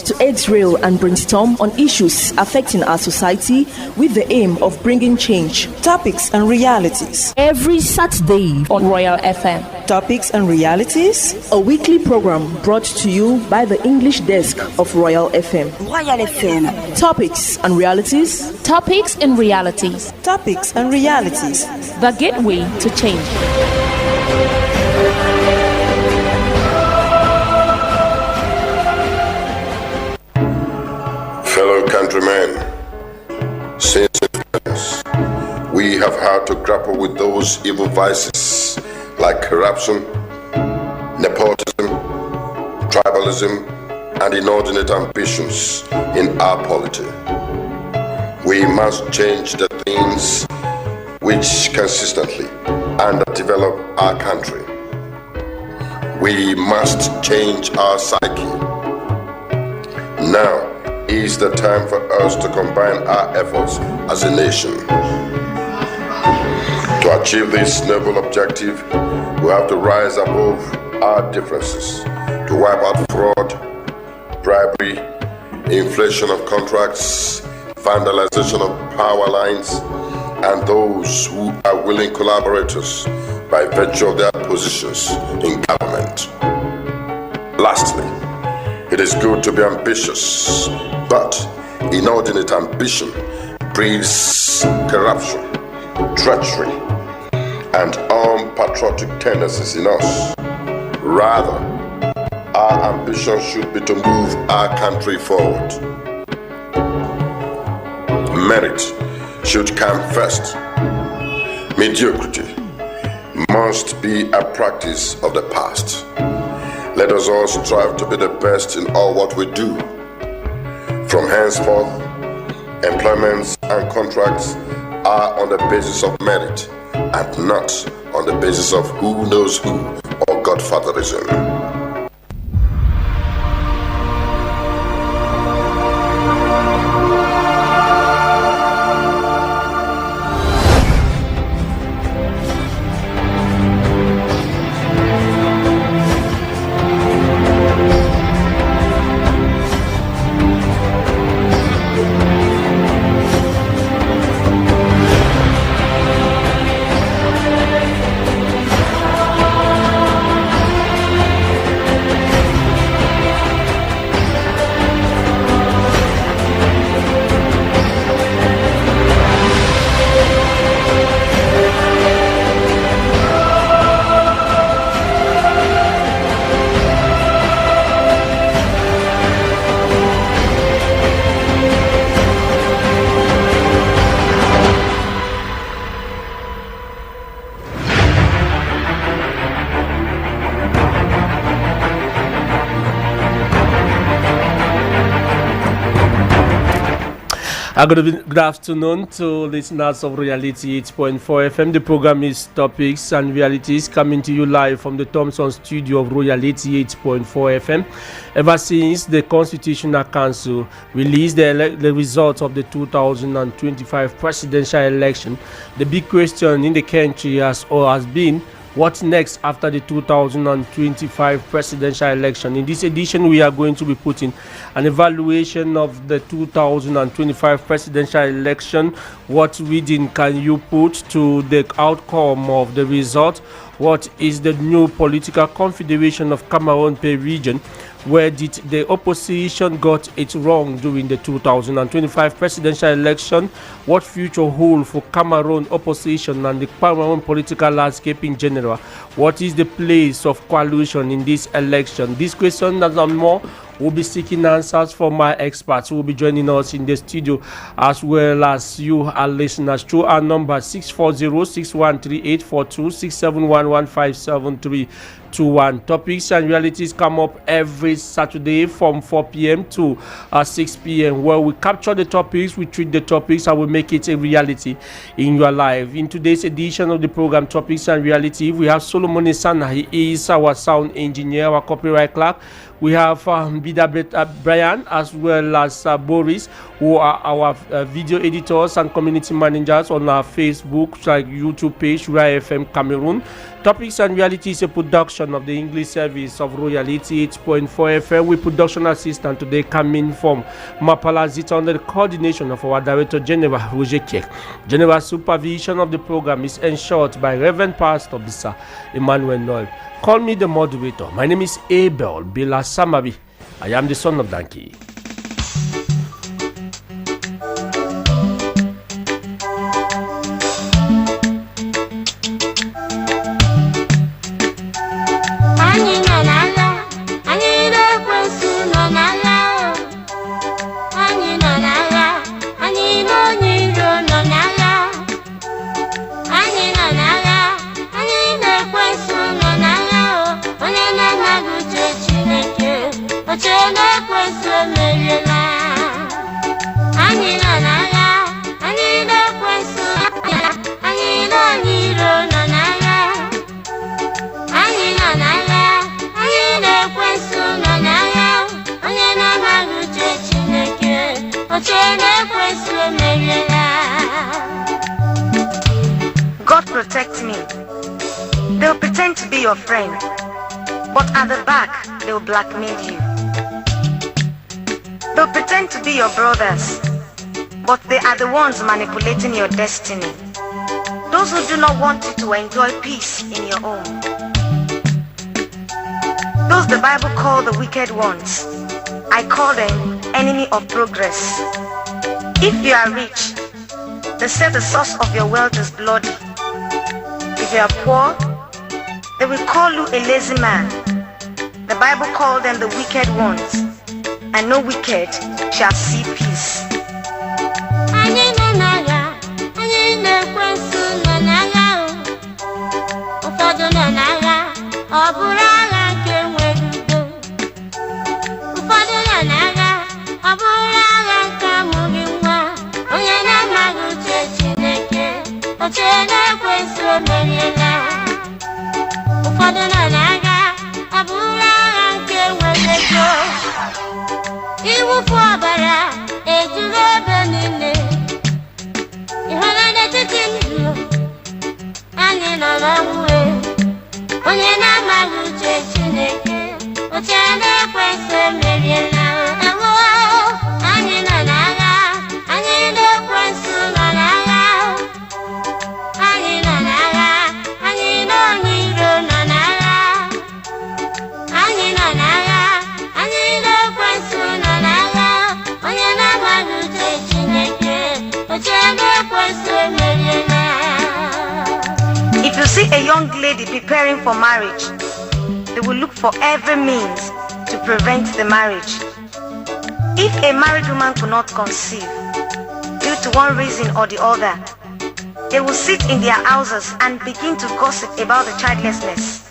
to X-Rail and brainstorm on issues affecting our society with the aim of bringing change. Topics and realities. Every Saturday on Royal FM. Topics and realities. A weekly program brought to you by the English desk of Royal FM. Royal FM. Topics and realities. Topics and realities. Topics and realities. The gateway to change. Fellow countrymen, since independence, we have had to grapple with those evil vices like corruption, nepotism, tribalism, and inordinate ambitions in our polity. We must change the things which consistently underdevelop our country. We must change our psyche. Now is the time for us to combine our efforts as a nation. To achieve this noble objective, we have to rise above our differences, to wipe out fraud, bribery, inflation of contracts, vandalization of power lines, and those who are willing collaborators by virtue of their positions in government. Lastly, it is good to be ambitious, but inordinate ambition breeds corruption, treachery, and unpatriotic tendencies in us. Rather, our ambition should be to move our country forward. Merit should come first. Mediocrity must be a practice of the past. Let us all strive to be the best in all what we do. From henceforth, employments and contracts are on the basis of merit and not on the basis of who knows who or godfatherism. Good afternoon to listeners of Reality 8.4 FM. The program is Topics and Realities, coming to you live from the Thompson studio of Reality 8.4 FM. Ever since the Constitutional Council released the results of the 2025 presidential election, the big question in the country has been, what next after the 2025 presidential election? In this edition, we are going to be putting an evaluation of the 2025 presidential election. What reading can you put to the outcome of the result? What is the new political confederation of Cameroon per region? Where did the opposition got it wrong during the 2025 presidential election? What future hold for Cameroon opposition and the Cameroon political landscape in general? What is the place of coalition in this election? These questions and more will be seeking answers from my experts who will be joining us in the studio, as well as you, our listeners, through our number 640-613-842-671-157321. Topics and realities come up every Saturday from 4 p.m. to 6 p.m. where we capture the topics, we treat the topics, and we make it a reality in your life. In today's edition of the program Topics and Reality, we have Solomon Isana. He is our sound engineer, our copyright clerk. We have Bida Brian, as well as Boris, who are our video editors and community managers on our Facebook, like YouTube page, Rai FM Cameroon. Topics and Reality is a production of the English service of Royalty 8.4 FM with production assistant today coming from Mapala Zita under the coordination of our Director General Roger Kek. General supervision of the program is ensured by Reverend Pastor Bisa Emmanuel Noel. Call me the moderator. My name is Abel Bila Samabi. I am the son of Donkey. God protect me. They'll pretend to be your friend, but at the back, they'll blackmail you. They'll pretend to be your brothers, but they are the ones manipulating your destiny. Those who do not want you to enjoy peace in your home. Those the Bible call the wicked ones, I call them enemy of progress. If you are rich, they say the source of your wealth is bloody. If you are poor, they will call you a lazy man. The Bible called them the wicked ones, and no wicked shall see peace. If you see a young lady preparing for marriage, they will look for every means to prevent the marriage. If a married woman could not conceive due to one reason or the other, they will sit in their houses and begin to gossip about the childlessness,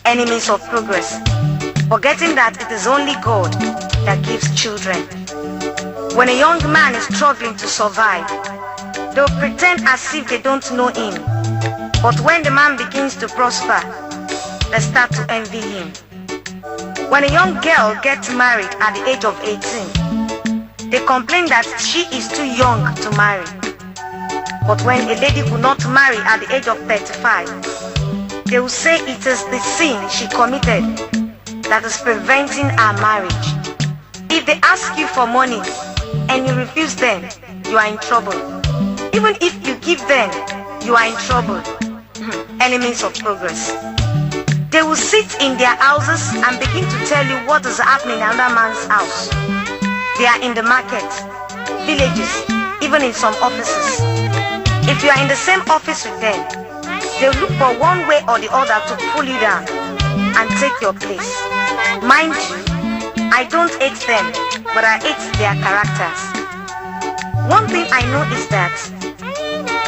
enemies of progress, forgetting that it is only God that gives children. When a young man is struggling to survive, they'll pretend as if they don't know him. But when the man begins to prosper, they start to envy him. When a young girl gets married at the age of 18, they complain that she is too young to marry. But when a lady will not marry at the age of 35, they will say it is the sin she committed that is preventing her marriage. If they ask you for money and you refuse them, you are in trouble. Even if you give them, you are in trouble. Enemies of progress. They will sit in their houses and begin to tell you what is happening in another man's house. They are in the market, villages, even in some offices. If you are in the same office with them, they'll look for one way or the other to pull you down and take your place. Mind you, I don't hate them, but I hate their characters. One thing I know is that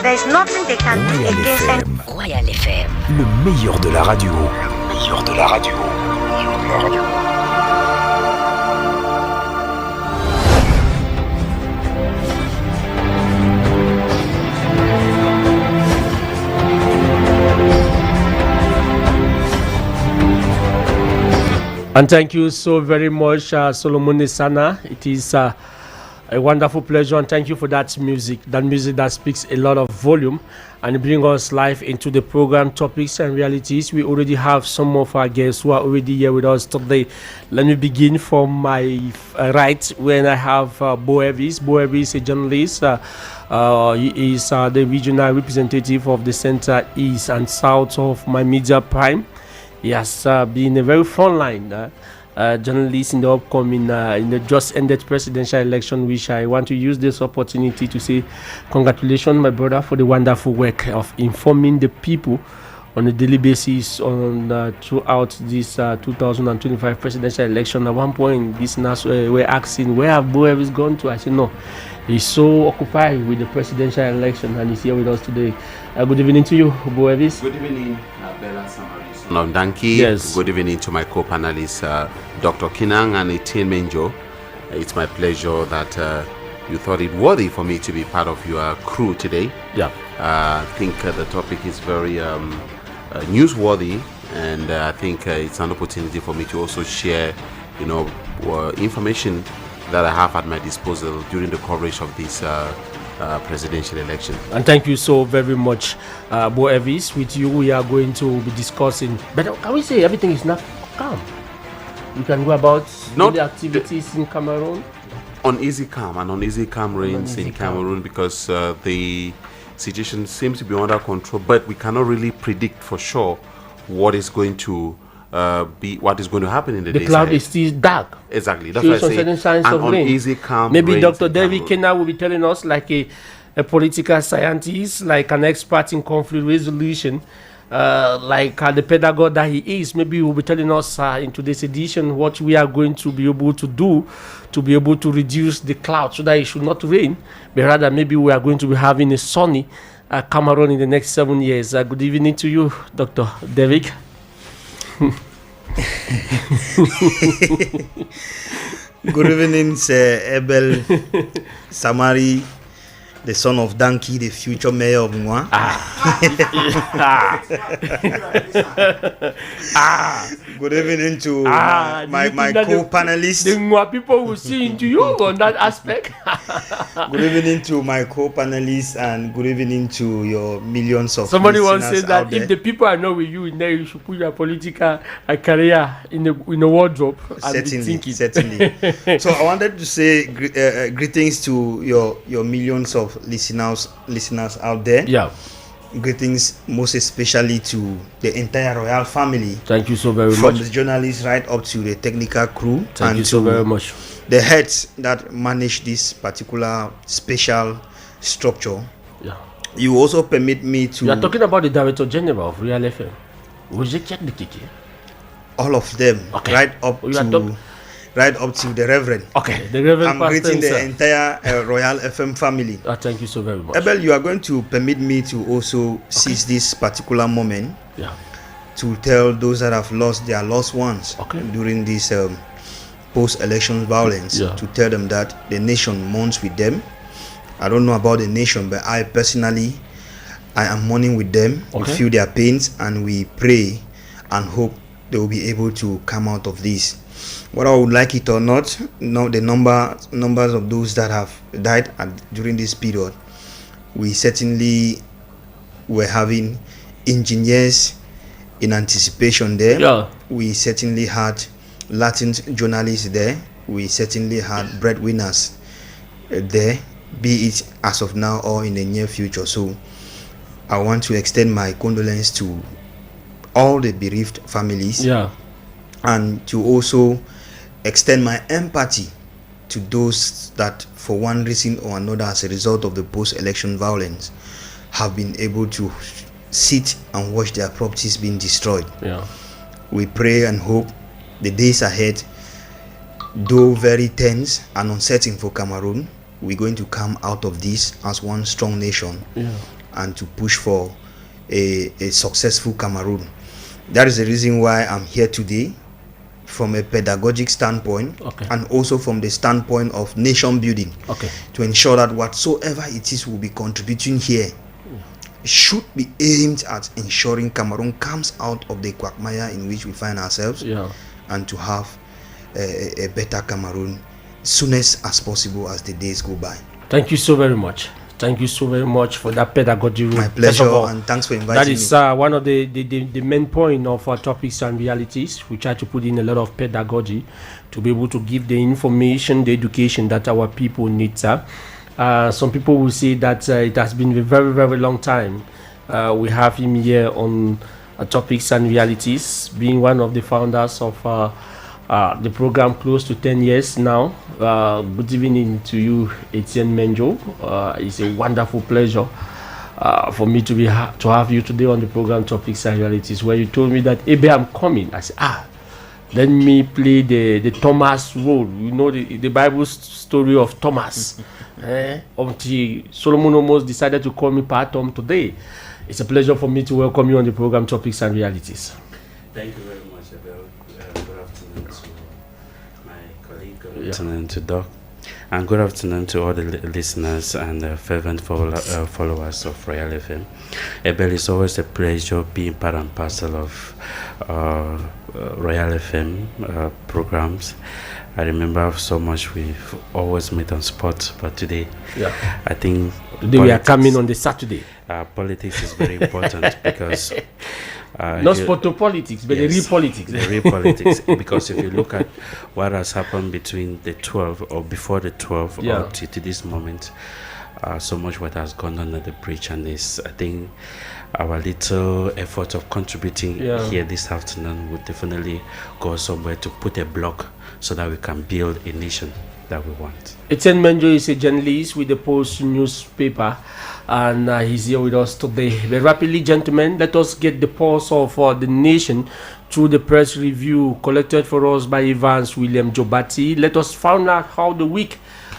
there is nothing they can do against them. Royal FM. Le meilleur de la radio. Le meilleur de la radio. Le meilleur de la radio. And thank you so very much, Solomon Nisana. It is A wonderful pleasure, and thank you for that music that speaks a lot of volume and bring us live into the program Topics and Realities. We already have some of our guests who are already here with us today. Let me begin from my right when I have Bo Evis. Bo Evis is a journalist. He is the regional representative of the Center East and South of My Media Prime. He has been a very frontline journalist in the upcoming in the just ended presidential election, which I want to use this opportunity to say congratulations, my brother, for the wonderful work of informing the people on a daily basis on throughout this 2025 presidential election. At one point, listeners were asking, where have Bo Evis gone to? I said, no, he's so occupied with the presidential election and he's here with us today. Good evening to you, Bo Evis. Good evening, Bella Samari. Donkey. Yes. Good evening to my co-panelists, Dr. Kinang and Etienne Menjo. It's my pleasure that you thought it worthy for me to be part of your crew today. Yeah. I think the topic is very newsworthy, and I think it's an opportunity for me to also share, information that I have at my disposal during the coverage of this presidential election. And thank you so very much, Bo Evis. With you, we are going to be discussing. But can we say everything is not calm? You can go about the activities in Cameroon. Uneasy calm reigns in Cameroon because the situation seems to be under control, but we cannot really predict for sure what is going to happen in the days cloud ahead. is still dark. Exactly. That's why I say signs an of rain. uneasy calm. Maybe reigns Dr. in David Cameroon. Kena will be telling us, like a political scientist, like an expert in conflict resolution, like the pedagogue that he is. Maybe he will be telling us in today's edition what we are going to be able to do to be able to reduce the cloud so that it should not rain, but rather maybe we are going to be having a sunny Cameroon in the next 7 years. Good evening to you, Dr. David. Good evening, Sir Abel Samari, the son of Danki, the future mayor of Mwa. Good evening to my co-panelists. The more people will see into you on that aspect. Good evening to my co-panelists and good evening to your millions of Somebody once listeners said that out there. if the people are not with you in there, you should put your political career in a wardrobe. Certainly. So I wanted to say greetings to your millions of listeners out there. Yeah. Greetings most especially to the entire royal family. Thank you so very much. From the journalists right up to the technical crew. Thank you so very much. The heads that manage this particular special structure. Yeah. You also permit me to... You are talking about the Director General of Real FM. Was it check the kiki? All of them. Okay. Right up to the Reverend. Okay, the Reverend. I'm greeting the entire Royal FM family. Thank you so very much. Abel, you are going to permit me to also seize this particular moment to tell those that have lost their loved ones during this post-election violence, to tell them that the nation mourns with them. I don't know about the nation, but I personally, I am mourning with them. We feel their pains and we pray and hope they will be able to come out of this. Whether I would like it or not, the numbers of those that have died during this period, we certainly were having engineers in anticipation there. Yeah. We certainly had Latin journalists there. We certainly had breadwinners there, be it as of now or in the near future. So I want to extend my condolence to all the bereaved families. Yeah. And to also extend my empathy to those that for one reason or another as a result of the post-election violence have been able to sit and watch their properties being destroyed. Yeah. We pray and hope the days ahead, though very tense and uncertain for Cameroon, we're going to come out of this as one strong nation and to push for a successful Cameroon. That is the reason why I'm here today, from a pedagogic standpoint and also from the standpoint of nation building, to ensure that whatsoever it is we'll be contributing here should be aimed at ensuring Cameroon comes out of the quagmire in which we find ourselves and to have a better Cameroon soonest as possible as the days go by. Thank you so very much. Thank you so very much for that pedagogy. My pleasure, and thanks for inviting me. That is one of the main point of our topics and realities. We try to put in a lot of pedagogy to be able to give the information, the education that our people need. Some people will say that it has been a very, very long time. We have him here on topics and realities, being one of the founders of the program close to 10 years now. Good evening to you, Etienne Menjo. It's a wonderful pleasure for me to have you today on the program Topics and Realities, where you told me that Ebe, I'm coming. I said, let me play the Thomas role. You know the Bible story of Thomas. Until Solomon almost decided to call me Tom today. It's a pleasure for me to welcome you on the program Topics and Realities. Thank you very much, Abel. Good afternoon to my colleague. Good afternoon to Doc. And good afternoon to all the listeners and fervent followers of Royal FM. Abel, it's always a pleasure being part and parcel of Royal FM programs. I remember so much we've always met on spot, but today, I think today we are coming on the Saturday. Politics is very important because not sport to politics, but the real politics. The real politics. Because if you look at what has happened between the 12th or before the 12th up to this moment, so much what has gone on at the bridge, and this, I think, our little effort of contributing here this afternoon would definitely go somewhere to put a block so that we can build a nation that we want. Etienne Menjo is a journalist with the Post newspaper, and he's here with us today. Very rapidly, gentlemen, let us get the pulse of the nation through the press review collected for us by Evans William Jobati. Let us find out how the week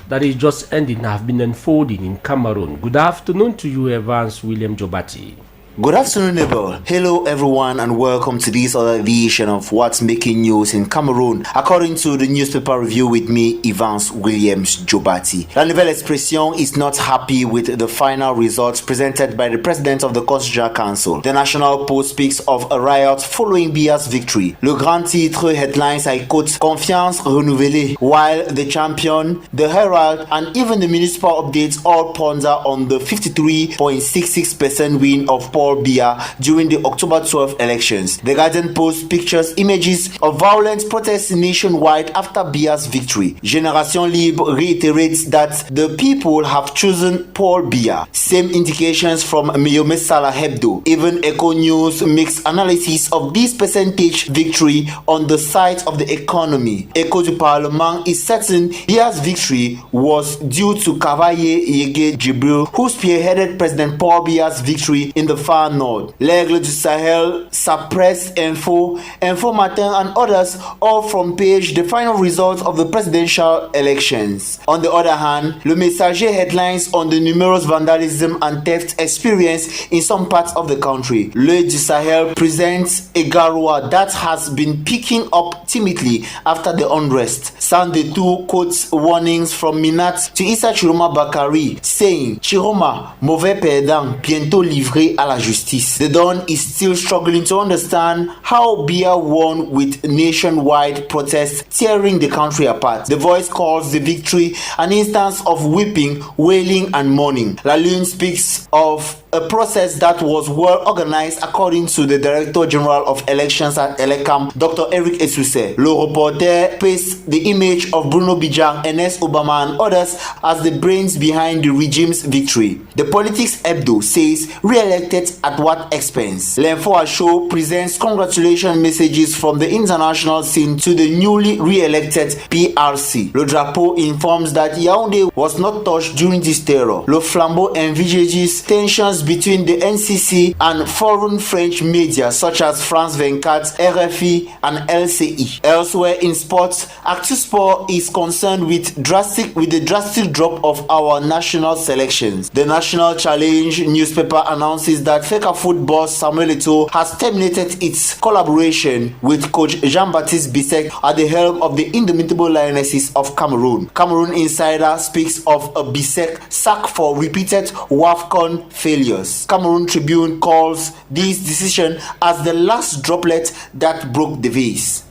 that is just ending have been unfolding in Cameroon. Good afternoon to you, Evans William Jobati. Good afternoon, Abel. Hello, everyone, and welcome to this other edition of What's Making News in Cameroon, according to the newspaper review with me, Evans Williams Jobati. La Nouvelle Expression is not happy with the final results presented by the President of the Constitutional Council. The National Post speaks of a riot following Bia's victory. Le Grand Titre headlines, I quote, Confiance renouvelée, while the Champion, the Herald, and even the municipal updates all ponder on the 53.66% win of Paul Biya during the October 12 elections. The Guardian Post pictures images of violent protests nationwide after Biya's victory. Génération Libre reiterates that the people have chosen Paul Biya. Same indications from Miomé Salah Hebdo. Even Echo News makes analysis of this percentage victory on the side of the economy. Echo du Parlement is certain Biya's victory was due to Cavaye Yege Jibril, who spearheaded President Paul Biya's victory in the far north. L'Aigle du Sahel, Sapresse Info, Info Matin, and others all from page the final results of the presidential elections. On the other hand, Le Messager headlines on the numerous vandalism and theft experienced in some parts of the country. L'Œil du Sahel presents a Garoua that has been picking up timidly after the unrest. Sandetou quotes warnings from Minat to Issa Chiroma Bakari, saying, Chiroma, mauvais perdant, bientôt livré à la justice. The Don is still struggling to understand how Biya won with nationwide protests tearing the country apart. The Voice calls the victory an instance of weeping, wailing, and mourning. La Lune speaks of a process that was well organized according to the Director General of Elections at Elecam, Dr. Eric Esuse. Le Reporter pastes the image of Bruno Bijang, Ernest Obama, and others as the brains behind the regime's victory. The Politics Hebdo says, re-elected at what expense? L'Info Show presents congratulation messages from the international scene to the newly re-elected PRC. Le Drapeau informs that Yaoundé was not touched during this terror. Le Flambeau envisages tensions between the NCC and foreign French media such as France 24, RFI, and LCI. Elsewhere in sports, ActuSport is concerned with the drastic drop of our national selections. The National Challenge newspaper announces that Fecafoot boss Samuel Eto'o has terminated its collaboration with coach Jean-Baptiste Bissek at the helm of the Indomitable Lionesses of Cameroon. Cameroon Insider speaks of a Bissek sack for repeated WAFCON failures. Cameroon Tribune calls this decision as the last droplet that broke the vase.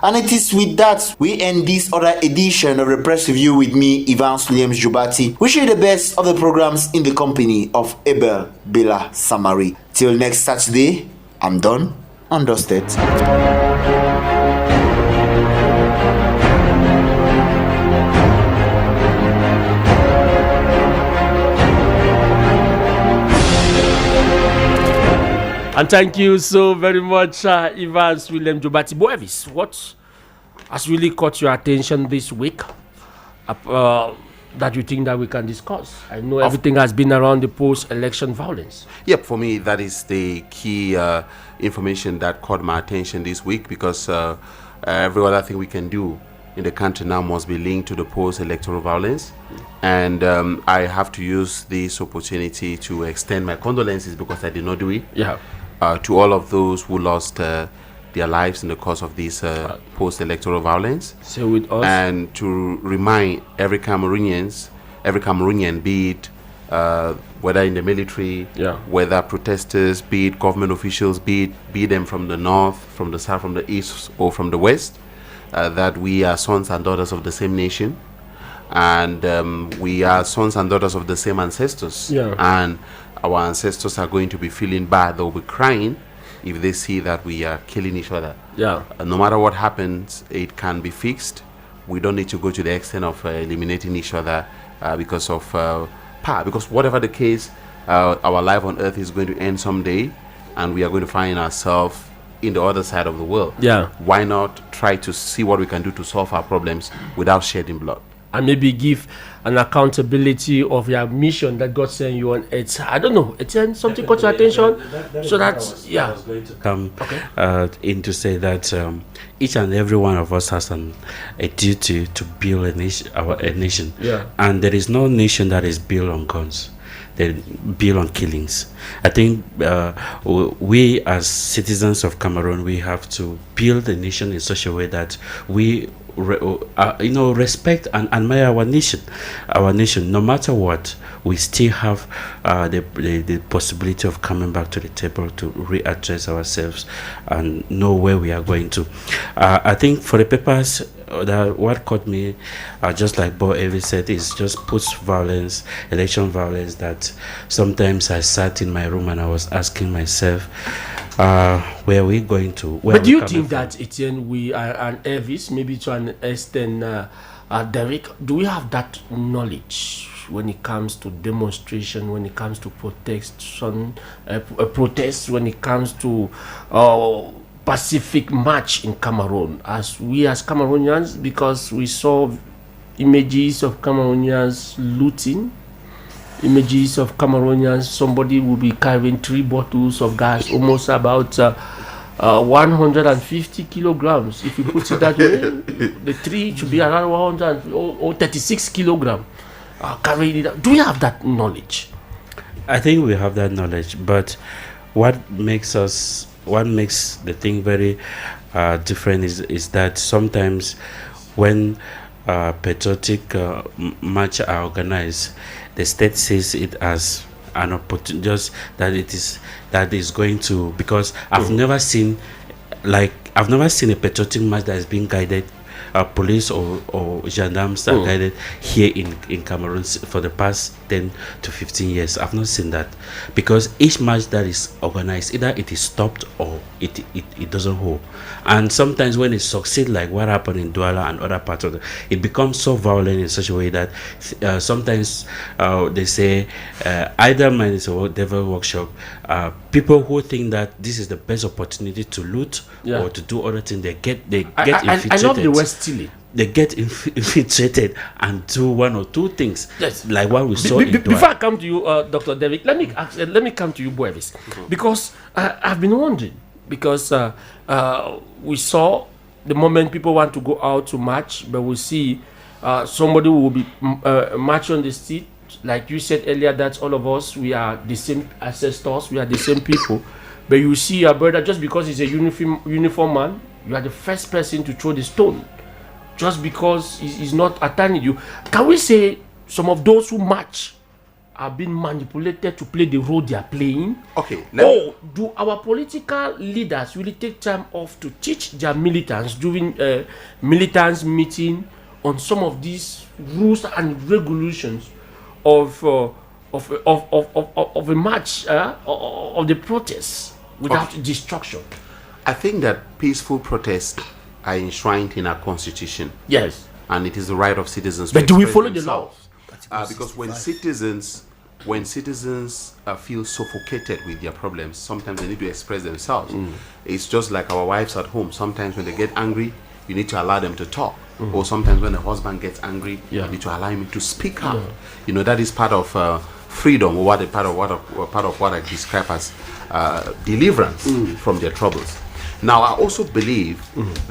And it is with that we end this other edition of the Press Review with me, Evans Williams Jobati. Wish you the best of the programs in the company of Abel Bella Samari. Till next Saturday, I'm done and dusted. And thank you so very much, Evans William Jobati. Boevis, what has really caught your attention this week that you think that we can discuss? I know everything has been around the post-election violence. Yep, for me, that is the key information that caught my attention this week, because every other thing we can do in the country now must be linked to the post-electoral violence. And I have to use this opportunity to extend my condolences, because I did not do it. Yeah. To all of those who lost their lives in the course of this post-electoral violence. So with us. And to remind every Cameroonian, be it whether in the military, whether protesters, be it government officials, be them from the north, from the south, from the east, or from the west, that we are sons and daughters of the same nation. And we are sons and daughters of the same ancestors. Yeah. And our ancestors are going to be feeling bad. They'll be crying if they see that we are killing each other. Yeah. No matter what happens, it can be fixed. We don't need to go to the extent of eliminating each other because of power. Because whatever the case, our life on earth is going to end someday, and we are going to find ourselves in the other side of the world. Yeah. Why not try to see what we can do to solve our problems without shedding blood? And maybe give an accountability of your mission that God sent you on. It's, I don't know, it's something caught your attention. So that's, yeah. I was going to come in to say that each and every one of us has a duty to build a nation. Yeah. And there is no nation that is built on guns. They build on killings. I think we as citizens of Cameroon, we have to build the nation in such a way that we respect and admire our nation. No matter what, we still have the possibility of coming back to the table to readdress ourselves and know where we are going to. I think for the papers, that what caught me, just like Bo Evi said, is just post-violence, election violence, that sometimes I sat in my room and I was asking myself, where are we going to? But do you think that, Etienne, we are an Elvis, maybe to an extent, Derek, do we have that knowledge when it comes to demonstration, when it comes to protection, protests, when it comes to Pacific March in Cameroon, as we as Cameroonians, because we saw images of Cameroonians looting, images of Cameroonians, somebody will be carrying 3 bottles of gas, almost about 150 kilograms. If you put it that way, the 3 should be around 100 or 36 kilograms. Carrying it. Do we have that knowledge? I think we have that knowledge, but what makes the thing very different is that sometimes when patriotic march are organized, the state sees it as an opportunity, just that that is going to, because I've never seen a patriotic march that is being guided. Police or gendarmes are guided here in Cameroon for the past 10 to 15 years. I've not seen that, because each march that is organized, either it is stopped or it doesn't hold. And sometimes when it succeeds, like what happened in Douala and other parts of it becomes so violent in such a way that sometimes they say either mine is a devil workshop. People who think that this is the best opportunity to loot or to do other things, they get infiltrated. I love the West Chile. They get infiltrated and do 1 or 2 things, like what we saw in Douala. Before I come to you, Dr. Derek, let me come to you, Boevis, because I've been wondering, because we saw the moment people want to go out to march, but we see somebody who will be marching on the street. Like you said earlier, that all of us, we are the same ancestors, we are the same people. But you see your brother, just because he's a uniform man, you are the first person to throw the stone, just because he's not attacking you. Can we say some of those who march are being manipulated to play the role they are playing? Okay. Or do our political leaders really take time off to teach their militants during militants meeting on some of these rules and regulations of a march of the protests without destruction? I think that peaceful protests are enshrined in our constitution. Yes. And it is the right of citizens but to do we express follow themselves. the laws? Because when citizens feel suffocated with their problems, sometimes they need to express themselves. It's just like our wives at home. Sometimes when they get angry, you need to allow them to talk. Or sometimes when the husband gets angry, you need to allow him to speak out. You know, that is part of freedom, or part of what I describe as deliverance from their troubles. Now, I also believe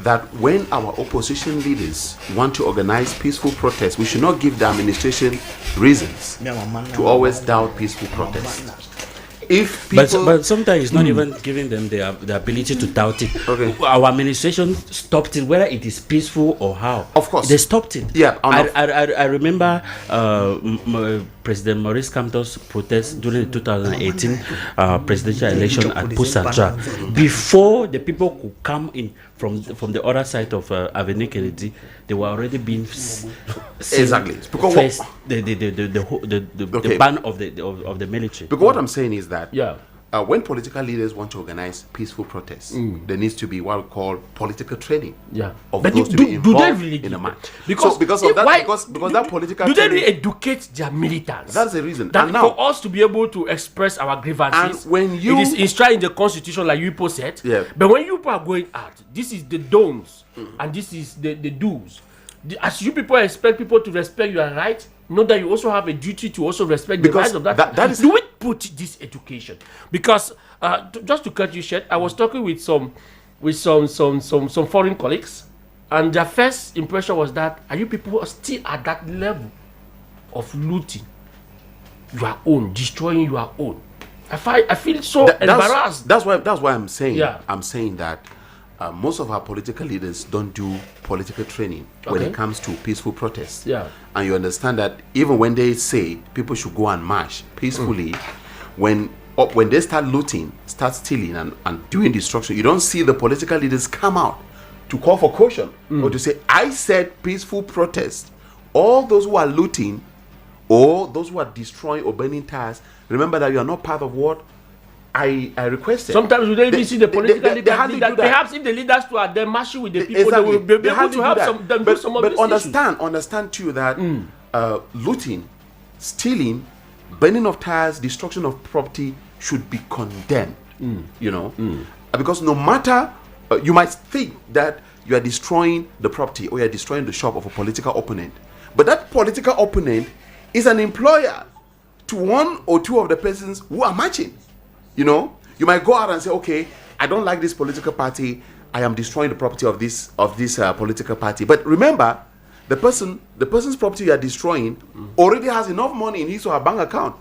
that when our opposition leaders want to organize peaceful protests, we should not give the administration reasons to always doubt peaceful protests. If people, but sometimes it's not even giving them the ability to doubt it. Okay. Our administration stopped it, whether it is peaceful or how. Of course, they stopped it. Yeah, I remember President Maurice Kamto's protest during the 2018 presidential election at Pousantra. Before the people could come in from the other side of Avenue Kennedy, they were already being exactly because the ban of the military. Because what I'm saying is that when political leaders want to organize peaceful protests, there needs to be what we call political training. Of but those to be involved in a match. Because that political do they training, really educate their militants? That's the reason. That And now, for us to be able to express our grievances, and when you, it is enshrined in the constitution, like you people said. But when you people are going out, this is the don'ts and this is the do's. As you people expect people to respect your right, know that you also have a duty to also respect the rights of that is, do we put this education? Because just to cut you short, I was talking with some foreign colleagues, and their first impression was that, are you people still at that level of looting your own, destroying your own? I feel so embarrassed. That's why I'm saying. Yeah. I'm saying that most of our political leaders don't do political training when it comes to peaceful protests. Yeah. And you understand that even when they say people should go and march peacefully, when they start looting, start stealing and doing destruction, you don't see the political leaders come out to call for caution or to say, I said peaceful protest. All those who are looting or those who are destroying or burning tires, remember that you are not part of what I requested. Sometimes we don't even see the political leaders. Perhaps if the leaders are there marching with the people, they will be able to help them do some of these issues. Understand too that looting, stealing, burning of tires, destruction of property should be condemned. You know, because no matter you might think that you are destroying the property or you are destroying the shop of a political opponent, but that political opponent is an employer to one or two of the persons who are marching. You know, you might go out and say, okay, I don't like this political party, I am destroying the property of this political party. But remember, the person's property you are destroying already has enough money in his or her bank account.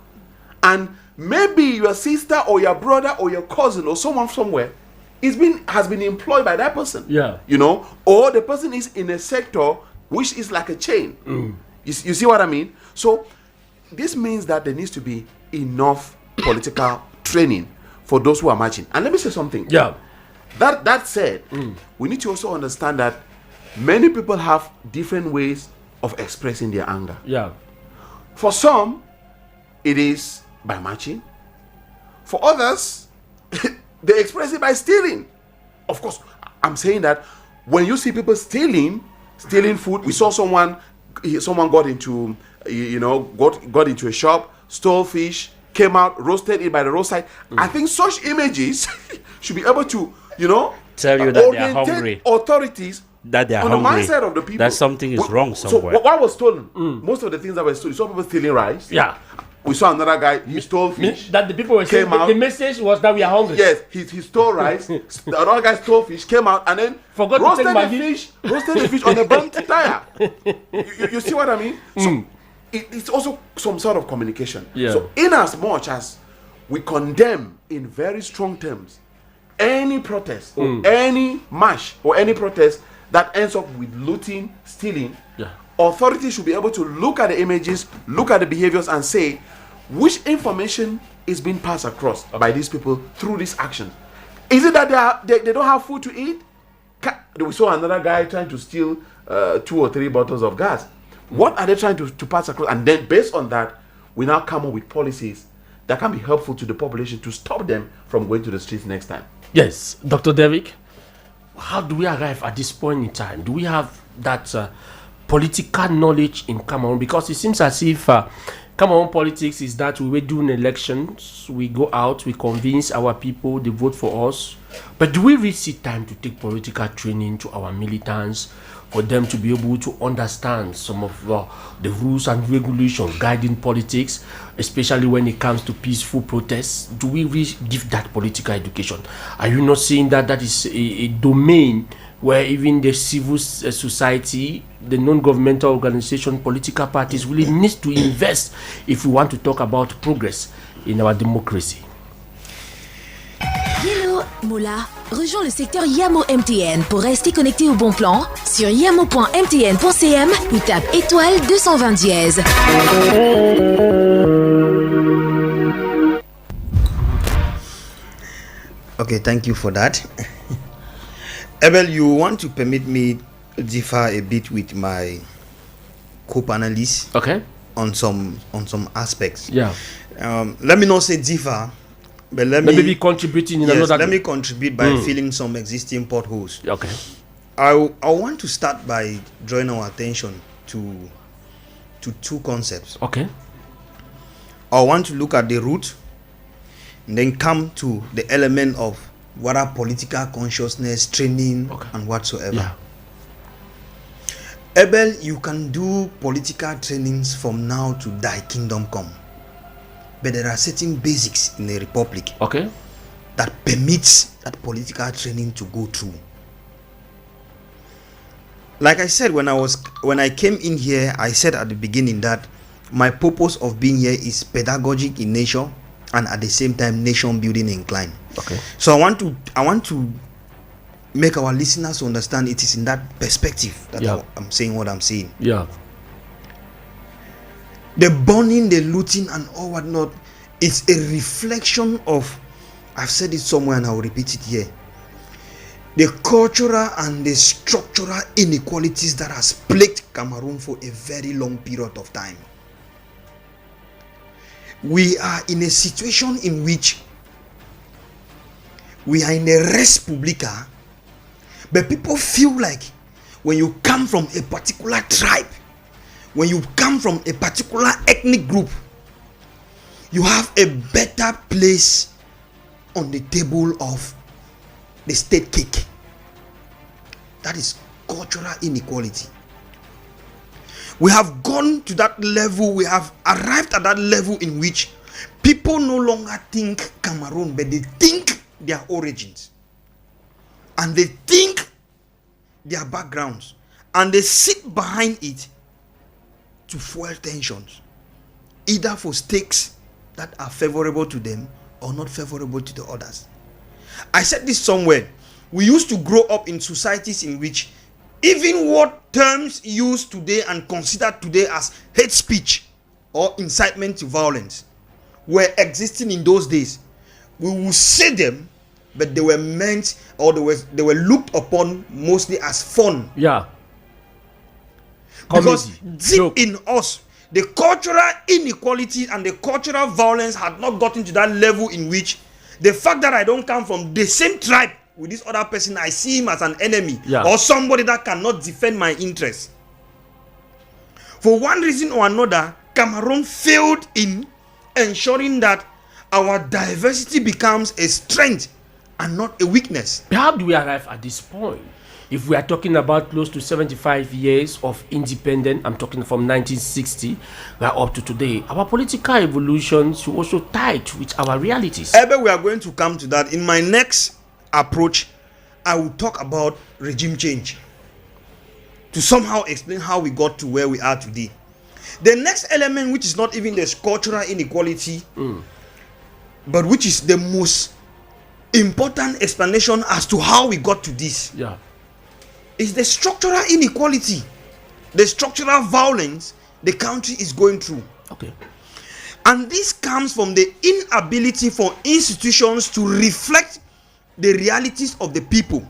And maybe your sister or your brother or your cousin or someone somewhere has been employed by that person. Yeah. You know, or the person is in a sector which is like a chain. You see what I mean? So this means that there needs to be enough political training for those who are marching. And let me say something. Yeah. That said, we need to also understand that many people have different ways of expressing their anger. Yeah. For some, it is by marching. For others, they express it by stealing. Of course, I'm saying that when you see people stealing food, we saw someone got into a shop, stole fish, came out, roasted it by the roadside. I think such images should be able to, tell you that they are hungry. Authorities that they are on hungry. the mindset of the people. That something is wrong somewhere. So what was stolen? Most of the things that were stolen. You saw people stealing rice. Yeah. We saw another guy, he stole fish. That the people were saying, the message was that we are hungry. Yes, he stole rice. The other guy stole fish, came out, and then roasted the fish on a burnt tire. You see what I mean? So it's also some sort of communication. Yeah. So in as much as we condemn in very strong terms any protest or any march or any protest that ends up with looting, stealing, authorities should be able to look at the images, look at the behaviors and say, which information is being passed across by these people through this action? Is it that they don't have food to eat? We saw another guy trying to steal 2 or 3 bottles of gas. What are they trying to pass across? And then based on that, we now come up with policies that can be helpful to the population to stop them from going to the streets next time. Yes, Dr. Derrick, how do we arrive at this point in time? Do we have that political knowledge in Cameroon? Because it seems as if Cameroon politics is that we were doing elections, we go out, we convince our people, they vote for us. But do we really see time to take political training to our militants for them to be able to understand some of the rules and regulations guiding politics, especially when it comes to peaceful protests? Do we really give that political education? Are you not seeing that that is a domain where even the civil society, the non-governmental organization, political parties really needs to invest if we want to talk about progress in our democracy? Hello, Mola. Rejoins le secteur Yamo MTN pour rester connecté au bon plan sur yamo.mtn.cm ou tape étoile 220 dièse. Okay, thank you for that. Abel, you want to permit me differ a bit with my co-panelists, okay, on some aspects. Yeah. Let me not say differ, but let me be contributing in another. Let me contribute by filling some existing potholes. Okay. I want to start by drawing our attention to 2 concepts. Okay. I want to look at the root and then come to the element of what are political consciousness, training, and whatsoever. Yeah. Abel, you can do political trainings from now to thy kingdom come. But there are certain basics in a republic, okay, that permits that political training to go through. Like I said, when I came in here, I said at the beginning that my purpose of being here is pedagogic in nature and at the same time nation building inclined. Okay. So I want to make our listeners understand it is in that perspective that I'm saying what I'm saying. Yeah. The burning, the looting, and all whatnot is a reflection of, I've said it somewhere and I'll repeat it here, the cultural and the structural inequalities that has plagued Cameroon for a very long period of time. We are in a situation in which we are in a res publica, but people feel like when you come from a particular tribe, when you come from a particular ethnic group, you have a better place on the table of the state cake. That is cultural inequality. We have gone to that level, we have arrived at that level in which people no longer think Cameroon, but they think their origins. And they think their backgrounds. And they sit behind it to fuel tensions, either for stakes that are favorable to them or not favorable to the others. I said this somewhere. We used to grow up in societies in which even what terms used today and considered today as hate speech or incitement to violence were existing in those days. We will say them, but they were meant or they were looked upon mostly as fun. Yeah. Because deep in us, the cultural inequality and the cultural violence had not gotten to that level in which the fact that I don't come from the same tribe with this other person, I see him as an enemy or somebody that cannot defend my interests. For one reason or another, Cameroon failed in ensuring that our diversity becomes a strength and not a weakness. How do we arrive at this point? If we are talking about close to 75 years of independence, I'm talking from 1960, we are up to today. Our political evolution should also tie with our realities. Ever we are going to come to that. In my next approach, I will talk about regime change to somehow explain how we got to where we are today. The next element, which is not even the cultural inequality, but which is the most important explanation as to how we got to this, is the structural inequality, the structural violence the country is going through. Okay. And this comes from the inability for institutions to reflect the realities of the people.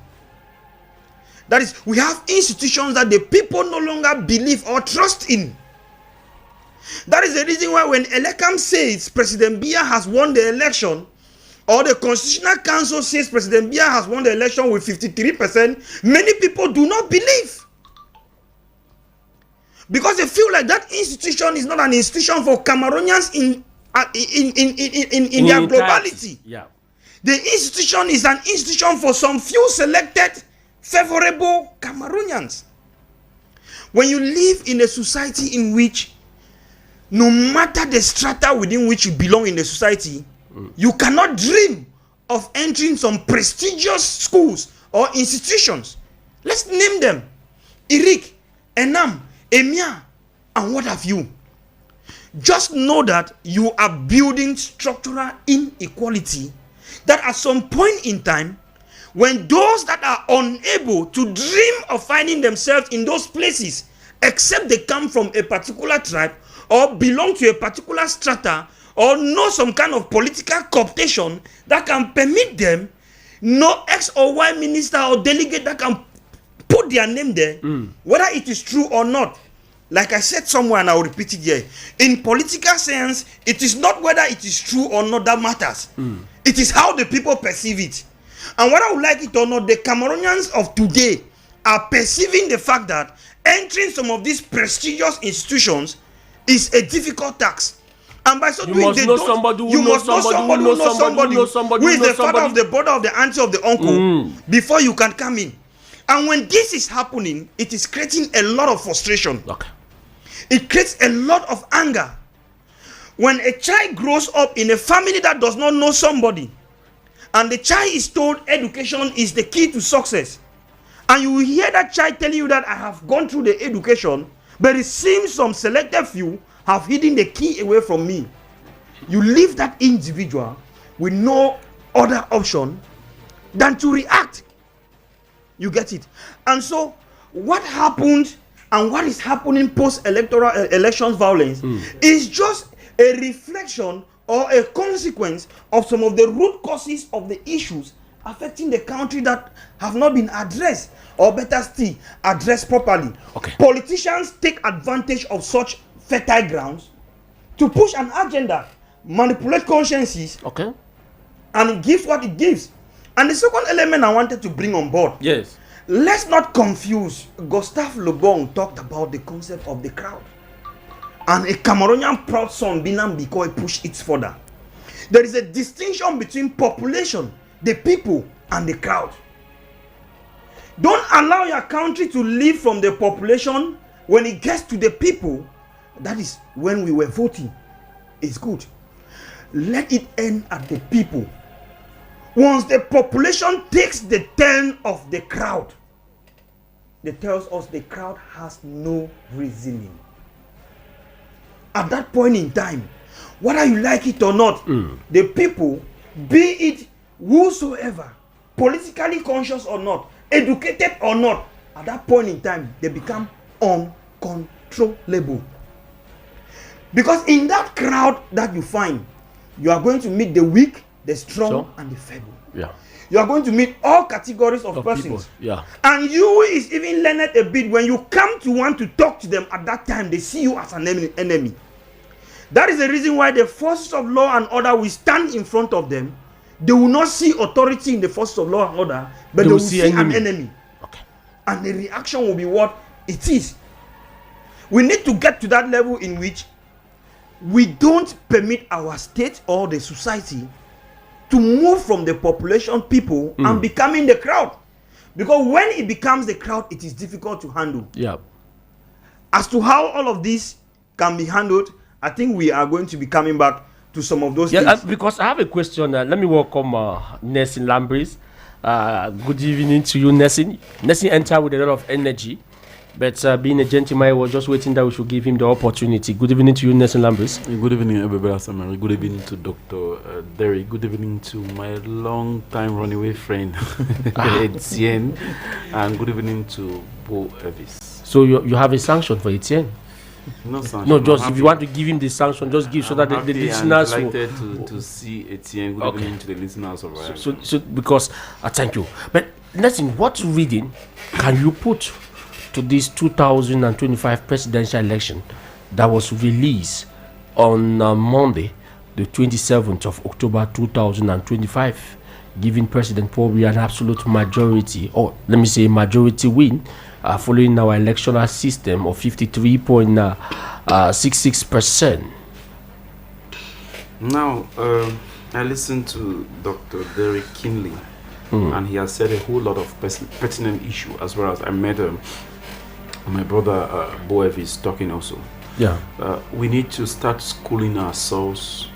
That is, we have institutions that the people no longer believe or trust in. That is the reason why when Elekam says President Biya has won the election, or the Constitutional Council says President Biya has won the election with 53%, many people do not believe. Because they feel like that institution is not an institution for Cameroonians in their globality. Yeah. The institution is an institution for some few selected, favorable Cameroonians. When you live in a society in which, no matter the strata within which you belong in the society, you cannot dream of entering some prestigious schools or institutions. Let's name them. Irik, Enam, Emia, and what have you. Just know that you are building structural inequality that at some point in time, when those that are unable to dream of finding themselves in those places, except they come from a particular tribe or belong to a particular strata or know some kind of political cooptation that can permit them, no X or Y minister or delegate that can put their name there, whether it is true or not. Like I said somewhere, and I will repeat it here. In political science, it is not whether it is true or not that matters. It is how the people perceive it. And whether we like it or not, the Cameroonians of today are perceiving the fact that entering some of these prestigious institutions is a difficult task. And by so doing, you must know somebody who knows somebody who is the father of the brother of the auntie of the uncle before you can come in. And when this is happening, it is creating a lot of frustration. Okay. It creates a lot of anger. When a child grows up in a family that does not know somebody, and the child is told education is the key to success, and you will hear that child telling you that I have gone through the education, but it seems some selected few have hidden the key away from me. You leave that individual with no other option than to react. You get it? And so what happened and what is happening post-electoral elections violence is just a reflection or a consequence of some of the root causes of the issues affecting the country that have not been addressed, or better still, addressed properly. Okay. Politicians take advantage of such fertile grounds to push an agenda, manipulate consciences, and it gives what it gives. And the second element I wanted to bring on board, yes, let's not confuse. Gustave Le Bon talked about the concept of the crowd, and a Cameroonian proud son, Binam Bikoy, pushed it further. There is a distinction between population, the people, and the crowd. Don't allow your country to live from the population. When it gets to the people, that is when we were voting, it's good. Let it end at the people. Once the population takes the turn of the crowd, it tells us the crowd has no reasoning. At that point in time, whether you like it or not, the people, be it whosoever, politically conscious or not, educated or not, at that point in time, they become uncontrollable. Because in that crowd that you find, you are going to meet the weak, the strong, and the feeble. Yeah. You are going to meet all categories of persons. People. Yeah. And you is even learned a bit. When you come to want to talk to them at that time, they see you as an enemy. That is the reason why the forces of law and order will stand in front of them. They will not see authority in the forces of law and order, but they will see an enemy. Okay. And the reaction will be what it is. We need to get to that level in which we don't permit our state or the society to move from the population people and becoming the crowd. Because when it becomes the crowd, it is difficult to handle. Yeah. As to how all of this can be handled, I think we are going to be coming back to some of those things. Because I have a question. Let me welcome Nessin Lambris. Good evening to you, Nessin. Nessin entered with a lot of energy, but being a gentleman, I was just waiting that we should give him the opportunity. Good evening to you, Nessin Lambris. Good evening, everybody. Samari. Good evening to Dr. Derry. Good evening to my long-time runaway friend, Etienne. And good evening to Bo Elvis. So you have a sanction for Etienne? No sanction. No, just if you want to give him the sanction, just give so that the listeners will. To see Etienne. Good evening to the listeners of Royal. So because thank you. But listen, what reading can you put to this 2025 presidential election that was released on Monday, the 27th of October 2025, giving President Paul Biya an absolute majority, or let me say majority win, following our electoral system of 53.66%. Now, I listened to Dr. Derek Kinley, and he has said a whole lot of pertinent issue, as well as I met my brother Boevis talking also. Yeah. We need to start schooling ourselves,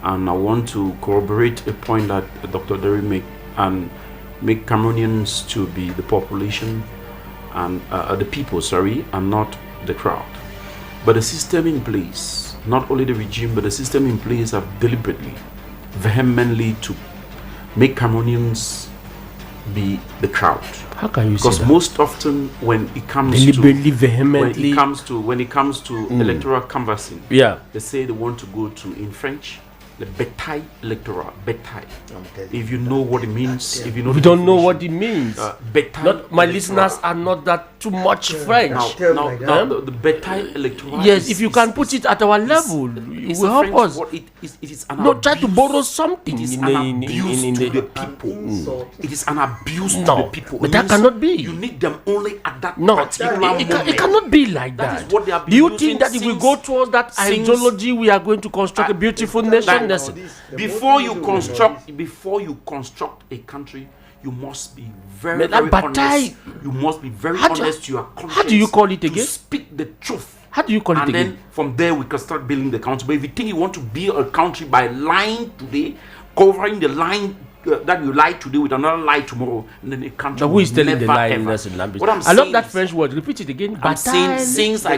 and I want to corroborate a point that Dr. Derry make Cameroonians to be the population and the people, and not the crowd. But the system in place, not only the regime, but the system in place have deliberately, vehemently to make Cameroonians be the crowd. How can you say that? Because most often when it comes deliberately, vehemently, when it comes to electoral canvassing, they say they want to go to, in French, the bataille electorale. Bataille. If you know what it means, if you know, we don't know what it means. My electorale. Listeners are not that too much French. Now the bataille electorale. Yes, if you can put it at our level, it will help us. It is not try to borrow something. It is an abuse to the people. It is an abuse to the people. But that cannot be. You need them only at that particular moment. It cannot be like that. Is what they have been Do you think that if we go towards that ideology, we are going to construct a beautiful nation? Before you construct a country, you must be very honest. You must be very honest to your conscience. How do you call it again? To speak the truth. How do you call it again? And then from there we can start building the country. But if you think you want to build a country by lying today, covering the line that you lie today with another lie tomorrow, and then a country who is telling never, the lie in ever. Russian language? I love that French word. Repeat it again. I'm saying since I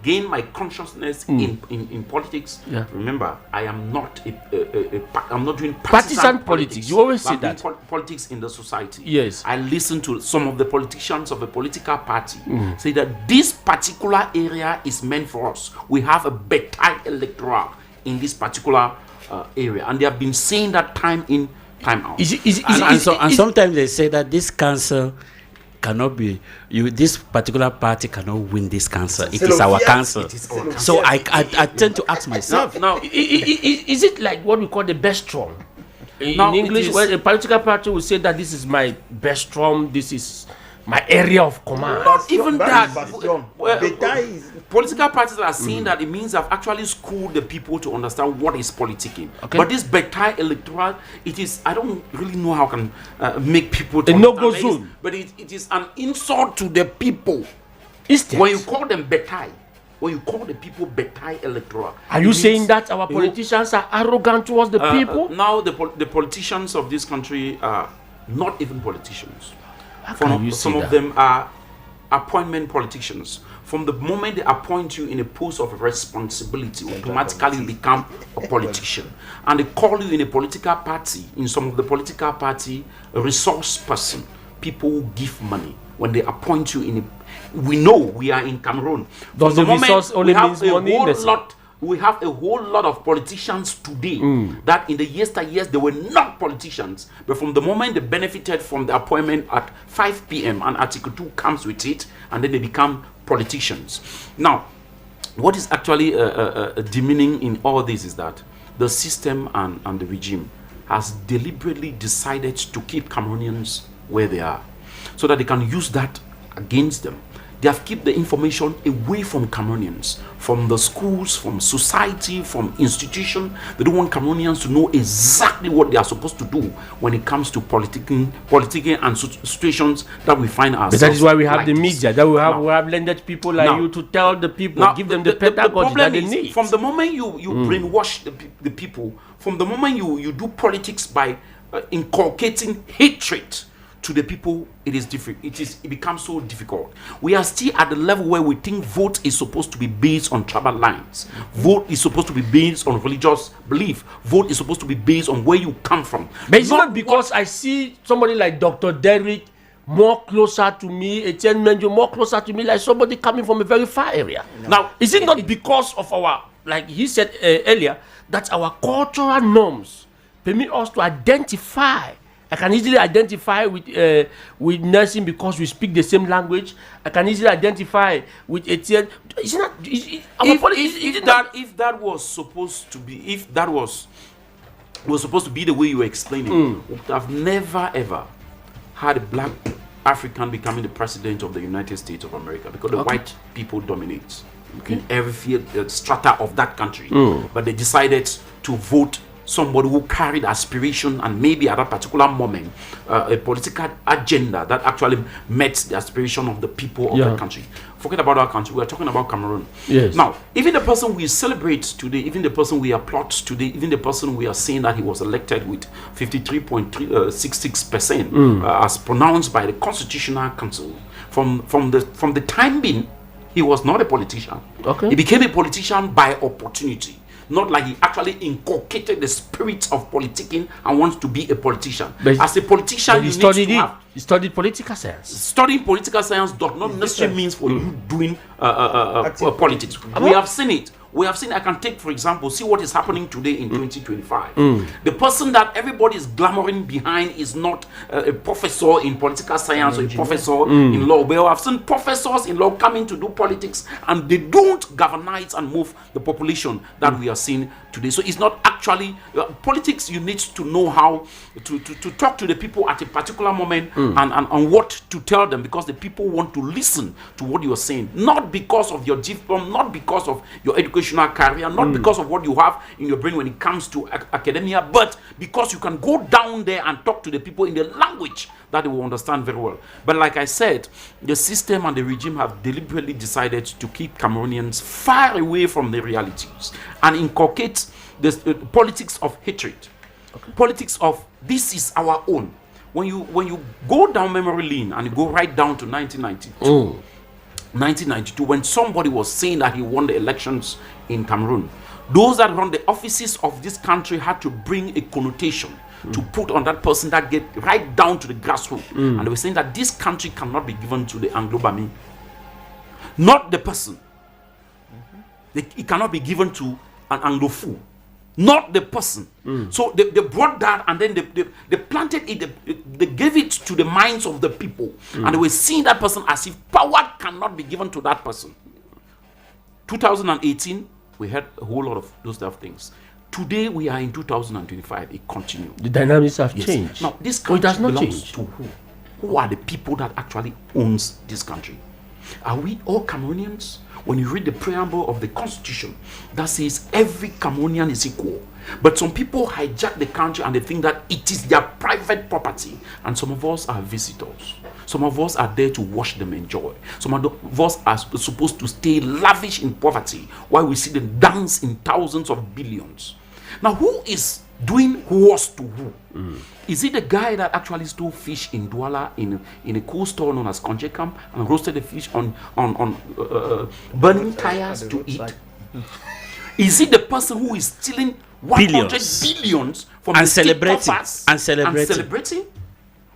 gained my consciousness in politics. Remember, I am not I'm not doing partisan politics. You always say I'm that. doing politics in the society. Yes. I listen to some of the politicians of a political party say that this particular area is meant for us. We have a bataille electoral in this particular area, and they have been saying that time in, time out. And sometimes they say that this council cannot be this particular party cannot win this council. It is our council. So I tend to ask myself now, is it like what we call the best strong in English, where a political party will say that this is my best strong, this is my area of command? Not even that. Political parties are saying that it means I've actually schooled the people to understand what is politicking. Okay. But this bataille electoral, it is, I don't really know how I can make people to a no-go zone. But it is an insult to the people. When you call them bataille, when you call the people bataille electoral. Are you saying that our politicians are arrogant towards the people? Now the politicians of this country are not even politicians. Some of them are appointment politicians. From the moment they appoint you in a post of responsibility, automatically you become a politician. And they call you in a political party, in some of the political party, a resource person. People who give money. When they appoint you in a... We know we are in Cameroon. Does the resource only means money? We have a whole lot of politicians today that in the yesteryears they were not politicians, but from the moment they benefited from the appointment at 5 p.m. and Article 2 comes with it, and then they become politicians. Now, what is actually demeaning in all this is that the system and the regime has deliberately decided to keep Cameroonians where they are, so that they can use that against them. They have kept the information away from Cameroonians, from the schools, from society, from institutions. They don't want Cameroonians to know exactly what they are supposed to do when it comes to politicking and situations that we find ourselves. But that is why we have the media, that we have landed people like you to tell the people, give them the pedagogy that they need. From the moment you brainwash the people, from the moment you do politics by inculcating hatred to the people, it becomes so difficult. We are still at the level where we think vote is supposed to be based on tribal lines. Vote is supposed to be based on religious belief. Vote is supposed to be based on where you come from. But it's not because I see somebody like Dr. Derrick more closer to me, Etienne Menjo more closer to me, like somebody coming from a very far area. No. Now, is it not because of our, like he said earlier, that our cultural norms permit us to identify? I can easily identify with Nelson because we speak the same language. I can easily identify with Etienne. If that was supposed to be the way you were explaining, we would have never ever had a black African becoming the president of the United States of America, because the white people dominate in every field, strata of that country. But they decided to vote somebody who carried aspiration and maybe at that particular moment a political agenda that actually met the aspiration of the people of that country. Forget about our country, we are talking about Cameroon. Yes. Now, even the person we celebrate today, even the person we applaud today, even the person we are saying that he was elected with 53.66% as pronounced by the Constitutional Council, from the time being, he was not a politician. He became a politician by opportunity. Not like he actually inculcated the spirit of politicking and wants to be a politician. But as a politician, you he studied political science. Studying political science does not necessarily means for you doing politics. We have seen it. I can take, for example, see what is happening today in 2025. The person that everybody is glamoring behind is not a professor in political science or a professor in law. We have seen professors in law coming to do politics, and they don't galvanize and move the population that we are seeing today. So it's not actually politics. You need to know how to talk to the people at a particular moment and what to tell them, because the people want to listen to what you are saying, not because of your diploma, not because of your educational career, not because of what you have in your brain when it comes to academia, but because you can go down there and talk to the people in the language that they will understand very well. But like I said, the system and the regime have deliberately decided to keep Cameroonians far away from the realities and inculcate the politics of hatred, politics of this is our own. When you go down memory lane and you go right down to 1992, when somebody was saying that he won the elections in Cameroon, those that run the offices of this country had to bring a connotation to put on that person that get right down to the grassroots. And they were saying that this country cannot be given to the Anglo-Bami, not the person. It cannot be given to an Anglophone, not the person. So they brought that, and then they planted it, they gave it to the minds of the people, and they were seeing that person as if power cannot be given to that person. 2018, we had a whole lot of those type of things. Today we are in 2025. It continues. The dynamics have changed. Now this country belongs to who? Who are the people that actually owns this country? Are we all Cameroonians? When you read the preamble of the Constitution, that says every Cameroonian is equal. But some people hijack the country and they think that it is their private property. And some of us are visitors. Some of us are there to watch them enjoy. Some of us are supposed to stay lavish in poverty while we see them dance in thousands of billions. Now, who is doing worse to who? Is it the guy that actually stole fish in Douala in a cool store known as Konje Camp and roasted the fish on burning tires to eat? Is it the person who is stealing 100 billions from and the state celebrating coffers and celebrating?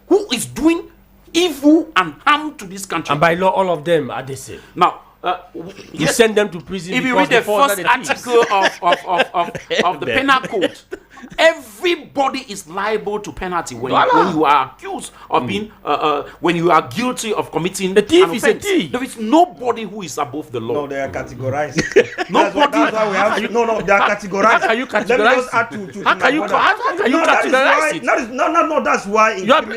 Who is doing evil and harm to this country? And by law, all of them are the same. Now, you send them to prison. If you read the first article of the penal code, everybody is liable to penalty when you are accused of being when you are guilty of committing a thief an is a offense. thief. There is nobody who is above the law. No, they are categorized. Nobody. That's why we have to, no, they are categorized. How can you categorize? Let me just add to How can you categorize it? No, that's why. Let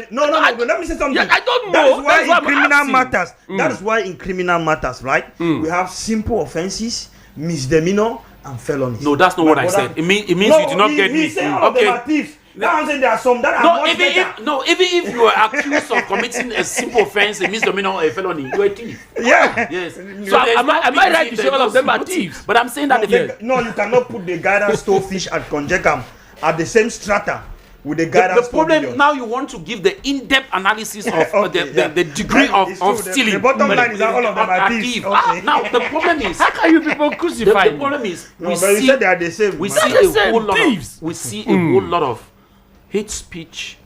me say something. I don't know. That is why in criminal matters. That is why in criminal matters, right? We have simple offenses, misdemeanor, and felonies. No, that's not what I said. It means you did not get me. Okay. Now I'm saying there are some that are much better. Even if you are accused of committing a simple offense, a misdemeanor, or a felony, you are a thief. Yeah. Yes. So am I right to say all of them are thieves? But I'm saying that you cannot put the guy that stole fish at Konje Camp at the same strata with the guy that the problem now, you want to give the in-depth analysis of the degree of stealing. The bottom line is that all of them are thieves. Now the problem is, how can you people crucify? The problem is you said they are the same. We see a whole lot of hate speech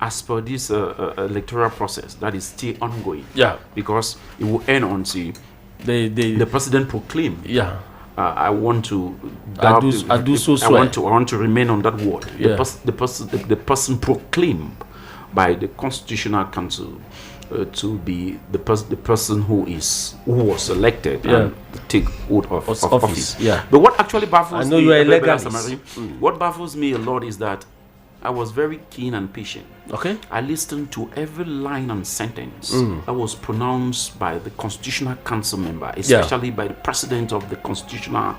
as per this electoral process that is still ongoing. Yeah. Because it will end until the president proclaim. Yeah. I want to. I want to remain on that word. Yeah. The person proclaimed by the Constitutional Council to be the person who was elected and take oath of office. Yeah. But what actually baffles me, you are a legalist. What baffles me a lot is that I was very keen and patient. Okay. I listened to every line and sentence that was pronounced by the Constitutional Council member, especially by the president of the Constitutional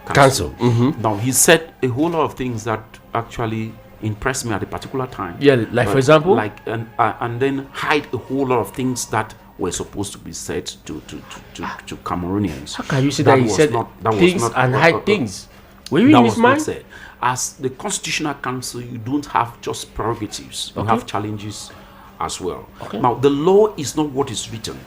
Council. Now, he said a whole lot of things that actually impressed me at a particular time. Yeah, like for example? And then hide a whole lot of things that were supposed to be said to Cameroonians. How can you say that he said things and hide things? Were you in his mind? Said. As the Constitutional Council, you don't have just prerogatives. You have challenges as well. Okay. Now, the law is not what is written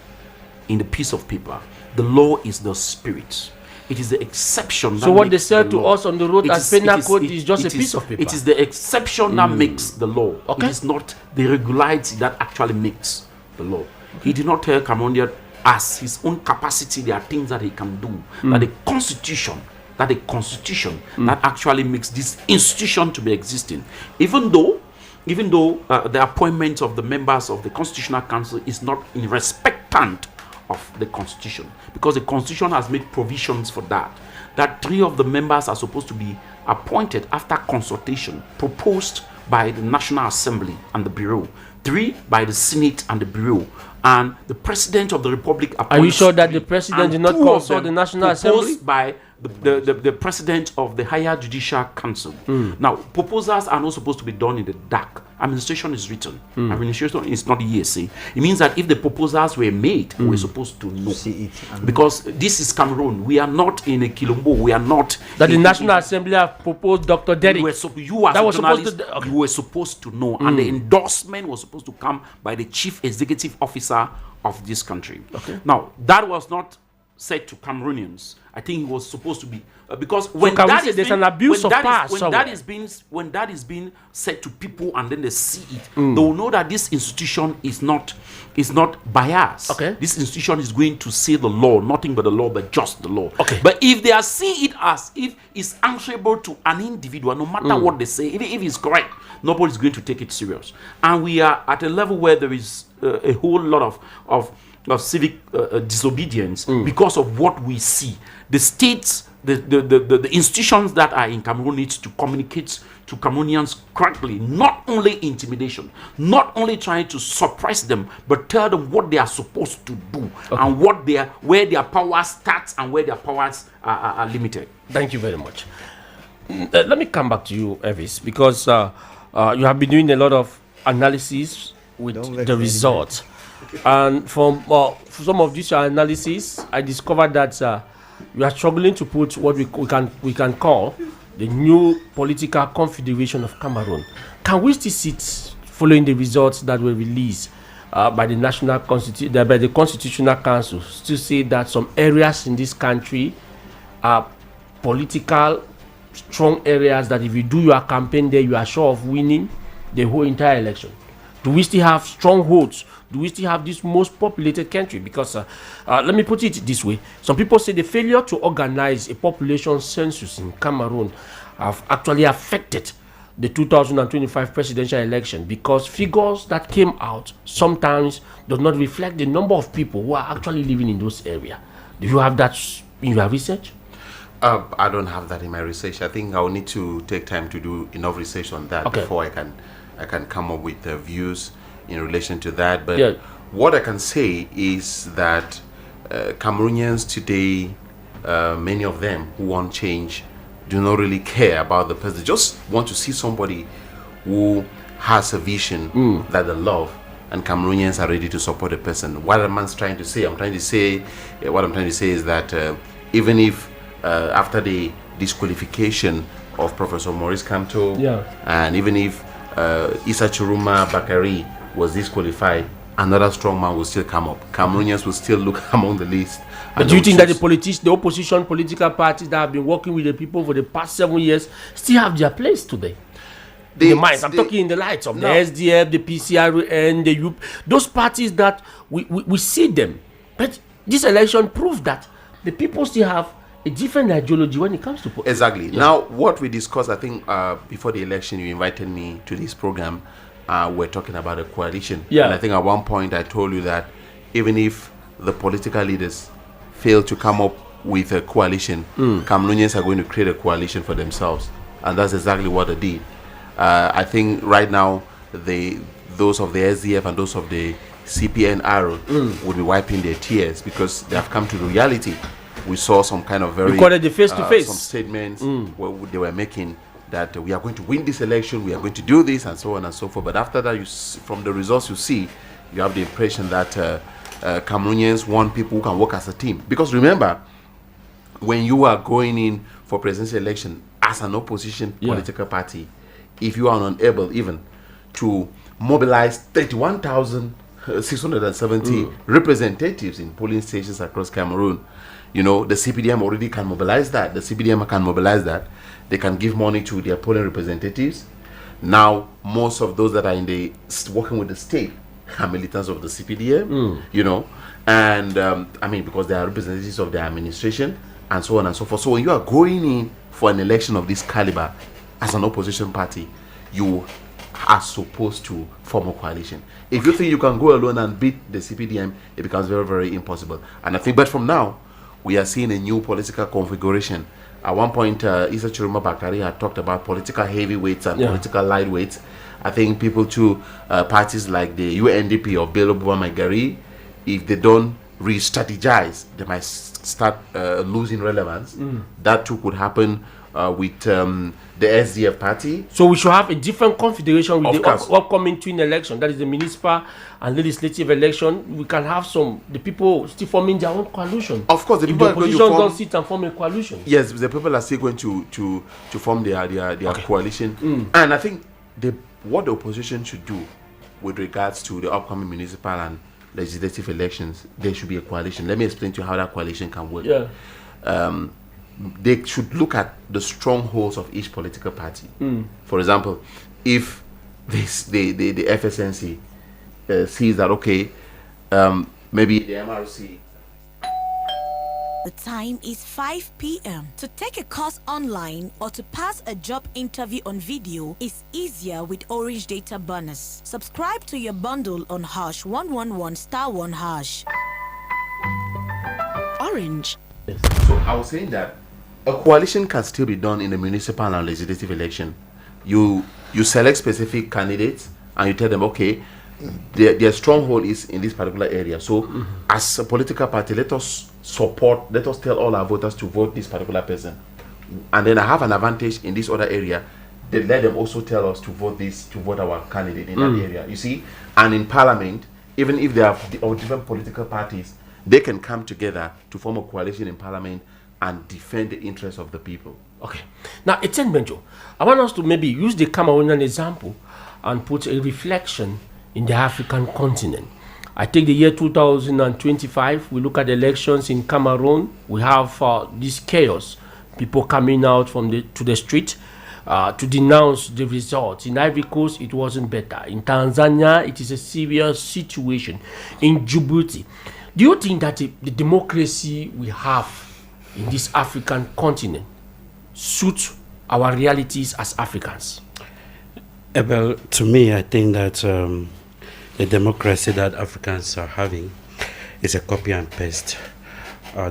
in the piece of paper. The law is the spirit. It is the exception. So what they said to us on the road as penal code is just a piece of paper. It is the exception that makes the law. Okay. It is not the regularity that actually makes the law. He did not tell Cameroon as his own capacity there are things that he can do. That the constitution that actually makes this institution to be existing. Even though the appointment of the members of the Constitutional Council is not in respectant of the Constitution, because the Constitution has made provisions for that 3 of the members are supposed to be appointed after consultation proposed by the National Assembly and the Bureau, 3 by the Senate and the Bureau, and the President of the Republic appoints. Are you sure that the President did not consult the National Assembly? By the President of the Higher Judicial Council. Now, proposals are not supposed to be done in the dark. Administration is written. Administration is not hearsay. It means that if the proposals were made, we're supposed to know. See it. Because this is Cameroon. We are not in a Kilombo. We are not. That the National Assembly have proposed Dr. Derrick. You as a journalist, you were supposed to know. And the endorsement was supposed to come by the Chief Executive Officer of this country. Okay. Now, that was not said to Cameroonians. I think it was supposed to be because when so that is there's an abuse of power when that is being said to people and then they see it, they will know that this institution is not biased. Okay. This institution is going to say the law, nothing but the law, but just the law. Okay. But if they are seeing it as if it's answerable to an individual, no matter what they say, even if it's correct, nobody's going to take it serious. And we are at a level where there is a whole lot of civic disobedience because of what we see. The states, the institutions that are in Cameroon needs to communicate to Cameroonians correctly, not only intimidation, not only trying to suppress them, but tell them what they are supposed to do and where their power starts and where their powers are limited. Thank you very much. Let me come back to you, Elvis, because you have been doing a lot of analysis with the results. And from some of these analysis, I discovered that we are struggling to put what we can call the new political confederation of Cameroon. Can we still sit following the results that were released by the Constitutional Council? Still say that some areas in this country are political strong areas that if you do your campaign there, you are sure of winning the whole entire election? Do we still have strongholds? Do we still have this most populated country? Because let me put it this way. Some people say the failure to organize a population census in Cameroon have actually affected the 2025 presidential election, because figures that came out sometimes do not reflect the number of people who are actually living in those areas. Do you have that in your research? I don't have that in my research. I think I will need to take time to do enough research on that before I can come up with views in relation to that. But what I can say is that Cameroonians today, many of them who want change, do not really care about the person. They just want to see somebody who has a vision that they love, and Cameroonians are ready to support a person. What am I trying to say? What I'm trying to say is that even if after the disqualification of Professor Maurice Kamto, and even if Issa Chiruma Bakari was disqualified, another strong man will still come up. Cameroonians will still look among the list. But do you think that the opposition political parties that have been working with the people for the past 7 years still have their place today? the minds. I'm talking in the lights of the SDF, the PCRN, the UP, those parties that we see them. But this election proved that the people still have a different ideology when it comes to politics. Exactly. Yeah. Now, what we discussed, I think, before the election, you invited me to this program. We're talking about a coalition. Yeah. And I think at one point I told you that even if the political leaders fail to come up with a coalition, Cameroonians are going to create a coalition for themselves. And that's exactly what they did. I think right now, those of the SDF and those of the CPN Aaron will be wiping their tears because they have come to the reality. We saw some kind of very... You call it the face-to-face. Some statements where they were making that we are going to win this election, we are going to do this, and so on and so forth. But after that, from the results you see, you have the impression that Cameroonians want people who can work as a team. Because remember, when you are going in for presidential election as an opposition political party, if you are unable even to mobilize 31,670 representatives in polling stations across Cameroon, the CPDM already can mobilize that. The CPDM can mobilize that. They can give money to their polling representatives. Now, most of those that are working with the state are militants of the CPDM, and because they are representatives of the administration and so on and so forth. So when you are going in for an election of this caliber as an opposition party, you are supposed to form a coalition. If you think you can go alone and beat the CPDM, it becomes very, very impossible. And I think, but from now, we are seeing a new political configuration. At one point, Issa Chiroma Bakari had talked about political heavyweights and political lightweights. I think people too, parties like the UNDP or Bello Bouamagari, if they don't re-strategize, they might start losing relevance. That too could happen with the SDF party. So we should have a different confederation with the upcoming twin election. That is the municipal and legislative election. We can have the people still forming their own coalition. Of course, the if people the opposition don't sit and form a coalition. Yes, the people are still going to form their coalition. And I think what the opposition should do with regards to the upcoming municipal and legislative elections, there should be a coalition. Let me explain to you how that coalition can work. They should look at the strongholds of each political party. For example, if the FSNC sees that, maybe the MRC. The time is 5 p.m. To take a course online or to pass a job interview on video is easier with Orange Data Bonus. Subscribe to your bundle on #111*1#. Orange. So I was saying that a coalition can still be done in the municipal and legislative election. You select specific candidates and you tell them, their stronghold is in this particular area. So as a political party, let us tell all our voters to vote this particular person. And then I have an advantage in this other area. They let them also tell us to vote our candidate in that area. You see? And in parliament, even if they have different political parties, they can come together to form a coalition in parliament and defend the interests of the people. Okay. Now, Etienne Benjo, I want us to maybe use the Cameroonian example and put a reflection in the African continent. I take the year 2025. We look at the elections in Cameroon. We have this chaos. People coming out to the street to denounce the results. In Ivory Coast, it wasn't better. In Tanzania, it is a serious situation. In Djibouti, do you think that the democracy we have in this African continent suits our realities as Africans? Well, to me, I think that the democracy that Africans are having is a copy and paste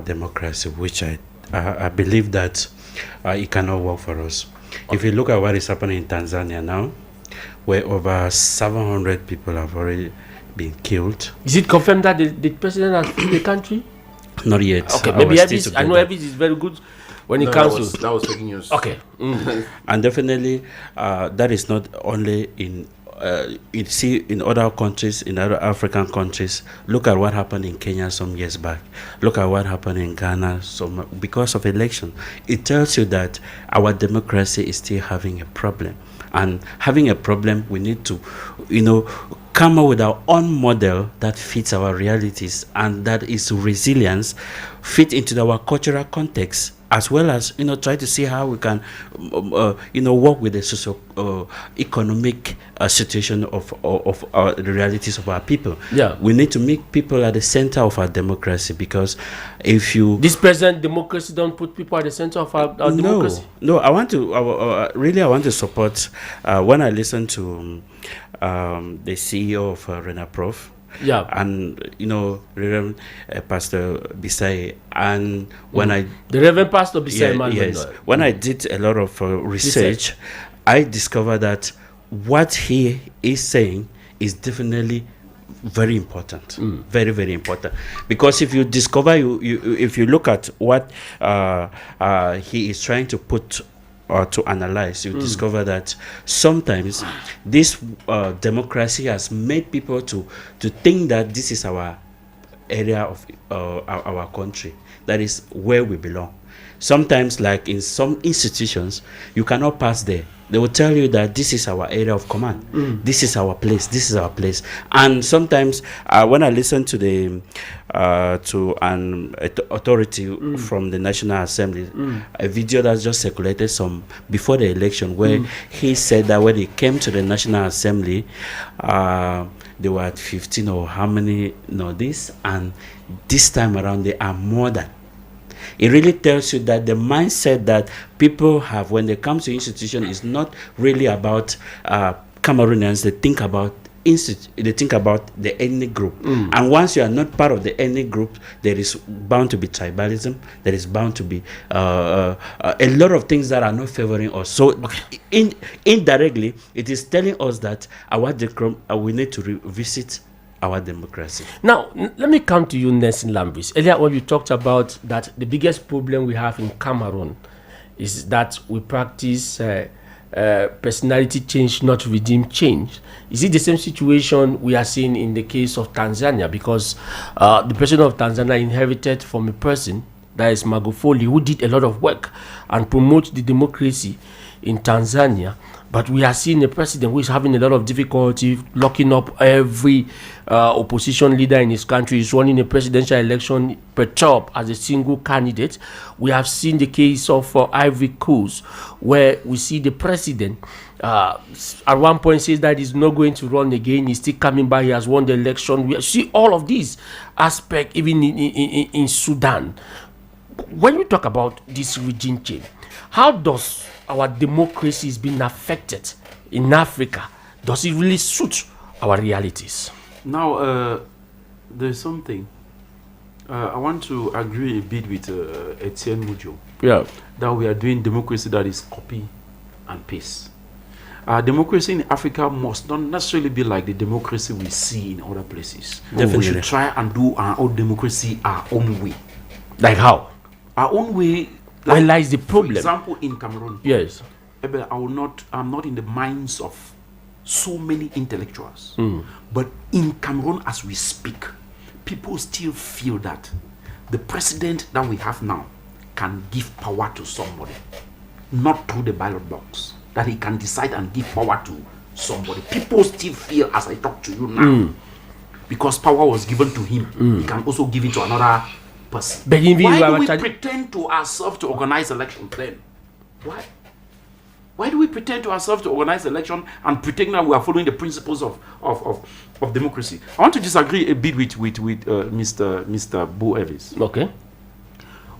democracy, which I believe that it cannot work for us. If you look at what is happening in Tanzania now, where over 700 people have already been killed. Is it confirmed that the president has fled the country? Not yet. Okay, maybe I know Evis is very good when it comes to... That was taking news. Okay. And definitely, that is not only in other countries, in other African countries. Look at what happened in Kenya some years back. Look at what happened in Ghana because of election. It tells you that our democracy is still having a problem. And having a problem, we need to, come up with our own model that fits our realities and that is resilience, fit into our cultural context. as well as try to see how we can work with the socio-economic situation of the realities of our people. Yeah, we need to make people at the center of our democracy, because if you this present democracy don't put people at the center of our democracy. No, I want to support when I listen to the CEO of RENAPROF. Yeah, and Reverend Pastor Bisai, and when the Reverend Pastor Bisai, yes, when I did a lot of research, I discovered that what he is saying is definitely very important, very, very important. Because if you discover, if you look at what he is trying to put or to analyze, you discover that sometimes this democracy has made people to think that this is our area of our country, that is where we belong. Sometimes, like in some institutions, you cannot pass there. They will tell you that this is our area of command. This is our place. This is our place. And sometimes, when I listen to an authority from the National Assembly, a video that just circulated before the election, where he said that when he came to the National Assembly, they were at 15 or how many, this, and this time around they are more than. It really tells you that the mindset that people have when they come to institution is not really about Cameroonians. They think about the ethnic group, and once you are not part of the ethnic group, there is bound to be tribalism. There is bound to be a lot of things that are not favoring us. So, indirectly, it is telling us that we need to revisit our democracy. Now, let me come to you, Nelson Lambis. Earlier on, you talked about that the biggest problem we have in Cameroon is that we practice personality change, not regime change. Is it the same situation we are seeing in the case of Tanzania? Because the president of Tanzania inherited from a person, that is Magufuli, who did a lot of work and promote the democracy in Tanzania. But we are seeing a president who is having a lot of difficulty locking up every opposition leader in his country. He's running a presidential election perturbed as a single candidate. We have seen the case of Ivory Coast, where we see the president at one point says that he's not going to run again. He's still coming back. He has won the election. We see all of these aspects even in Sudan. When we talk about this regime change, how does our democracy is being affected in Africa? Does it really suit our realities? Now, there's something. I want to agree a bit with Etienne Mujo. Yeah. That we are doing democracy that is copy and paste. Democracy in Africa must not necessarily be like the democracy we see in other places. Definitely. We should try and do our own democracy our own way. Like how? Our own way. Where lies the problem? For example, in Cameroon. Yes. I'm not in the minds of so many intellectuals. But in Cameroon, as we speak, people still feel that the president that we have now can give power to somebody, not through the ballot box. That he can decide and give power to somebody. People still feel, as I talk to you now, because power was given to him, he can also give it to another person. But why do we pretend to ourselves to organize elections then? Why? Why do we pretend to ourselves to organize election and pretend that we are following the principles of democracy? I want to disagree a bit with Mr. Bo Evis. Okay.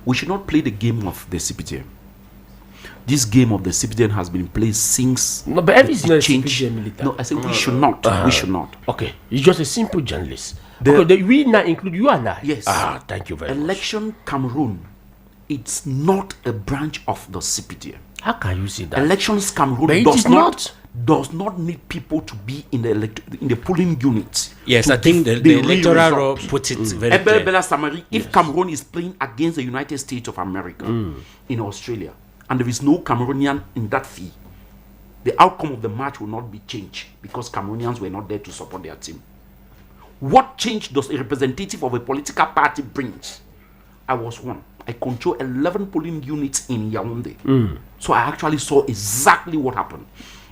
We should not play the game of the CPTM. This game of the CPTM has been played since. No, but Evis is not a CPTM militant. No, I said we should not. We should not. Okay, you're just a simple journalist. We now include you and I. Yes. Thank you very much. Election Cameroon, it's not a branch of the CPTM. How can you say that? Elections Cameroon does not need people to be in the polling units. Yes, I think the electoral law puts it very clear. Bella Samari, if Cameroon is playing against the United States of America in Australia, and there is no Cameroonian in that fee, the outcome of the match will not be changed because Cameroonians were not there to support their team. What change does a representative of a political party bring? I was one. I control 11 polling units in Yaoundé. So I actually saw exactly what happened.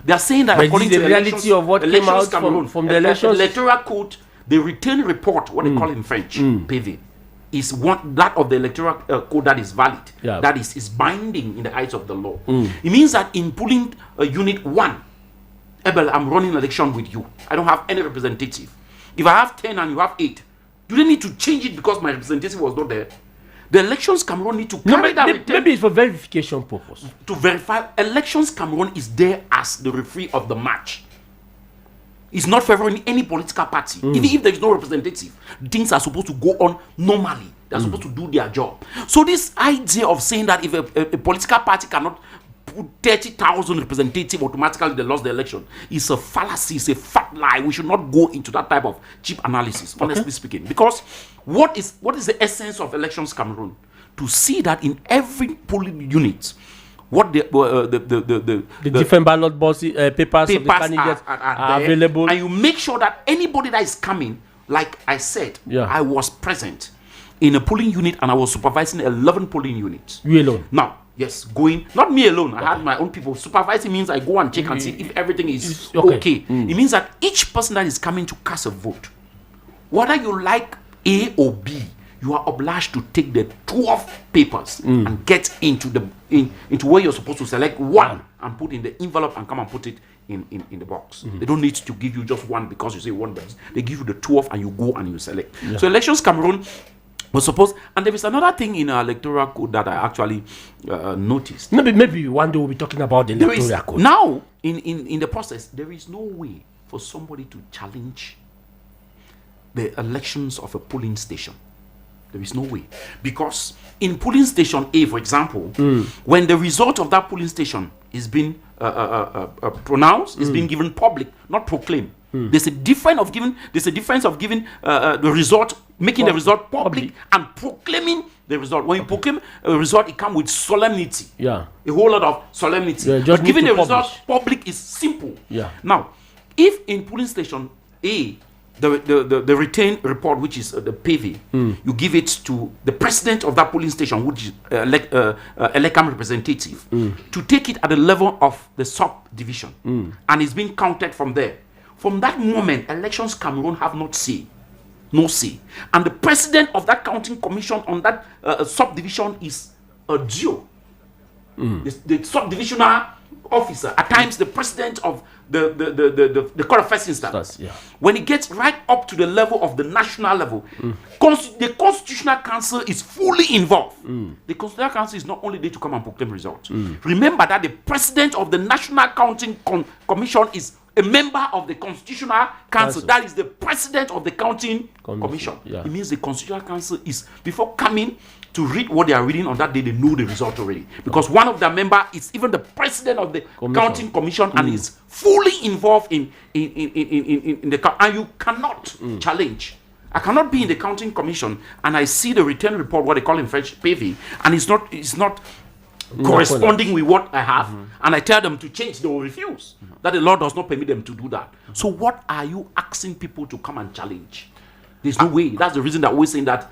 They are saying that but according to the reality of what came out from the elections, electoral code, the return report, what they call in French, PV, is one that of the electoral code that is valid, Yeah. that is binding in the eyes of the law. It means that in pulling unit 1, Abel, I'm running an election with you. I don't have any representative. If I have 10 and you have 8, do they need to change it because my representative was not there? The Elections Cameroon need to carry that return. Maybe it's for verification purpose. To verify, Elections Cameroon is there as the referee of the match. It's not favoring any political party. Even if there is no representative, things are supposed to go on normally. They're supposed to do their job. So this idea of saying that if a political party cannot put 30,000 representatives automatically they lost the election is a fallacy, it's a fat lie. We should not go into that type of cheap analysis, honestly speaking. Because what is the essence of Elections Cameroon? To see that in every polling unit, what the different ballot boxes, papers of the candidates are available, and you make sure that anybody that is coming, like I said, I was present in a polling unit and I was supervising 11 polling units. You alone? Now, yes, going, not me alone. I had my own people. Supervising means I go and check and see if everything is okay. It means that each person that is coming to cast a vote, whether you like A or B, you are obliged to take the 12 papers and get into where you're supposed to select one and put in the envelope and come and put it in the box. They don't need to give you just one because you say one best. They give you the 12 and you go and you select. So Elections Cameroon was supposed, and there is another thing in our electoral code that I actually noticed. Maybe one day we'll be talking about the electoral code. Now, in the process, there is no way for somebody to challenge the elections of a polling station. There is no way. Because in polling station A, for example, when the result of that polling station is being pronounced, is being given public, not proclaimed. There's a difference of giving the result, making the result public and proclaiming the result. When you proclaim a result, it comes with solemnity. Yeah. A whole lot of solemnity. Just but giving the publish. result public is simple. Yeah. Now, if in polling station A, the retained report, which is the PV, you give it to the president of that polling station, which is elected representative, to take it at the level of the subdivision, and it's being counted from there. From that moment, Elections Cameroon have no say, and the president of that counting commission on that subdivision is a duo. The subdivisional officer, at times the president of the court of first instance. When it gets right up to the level of the national level, the Constitutional Council is fully involved. The Constitutional Council is not only there to come and proclaim results. Remember that the president of the National Counting Commission is a member of the Constitutional Council. That is the president of the Counting Commission. It means the Constitutional Council is, before coming to read what they are reading on that day, they know the result already. Because one of their members is even the president of the Counting Commission and is fully involved in the, and you cannot challenge. I cannot be in the Counting Commission and I see the return report, what they call in French PV, and it's not corresponding with what I have, and I tell them to change, they will refuse. That the law does not permit them to do that. So what are you asking people to come and challenge? There's no way. That's the reason that we're saying that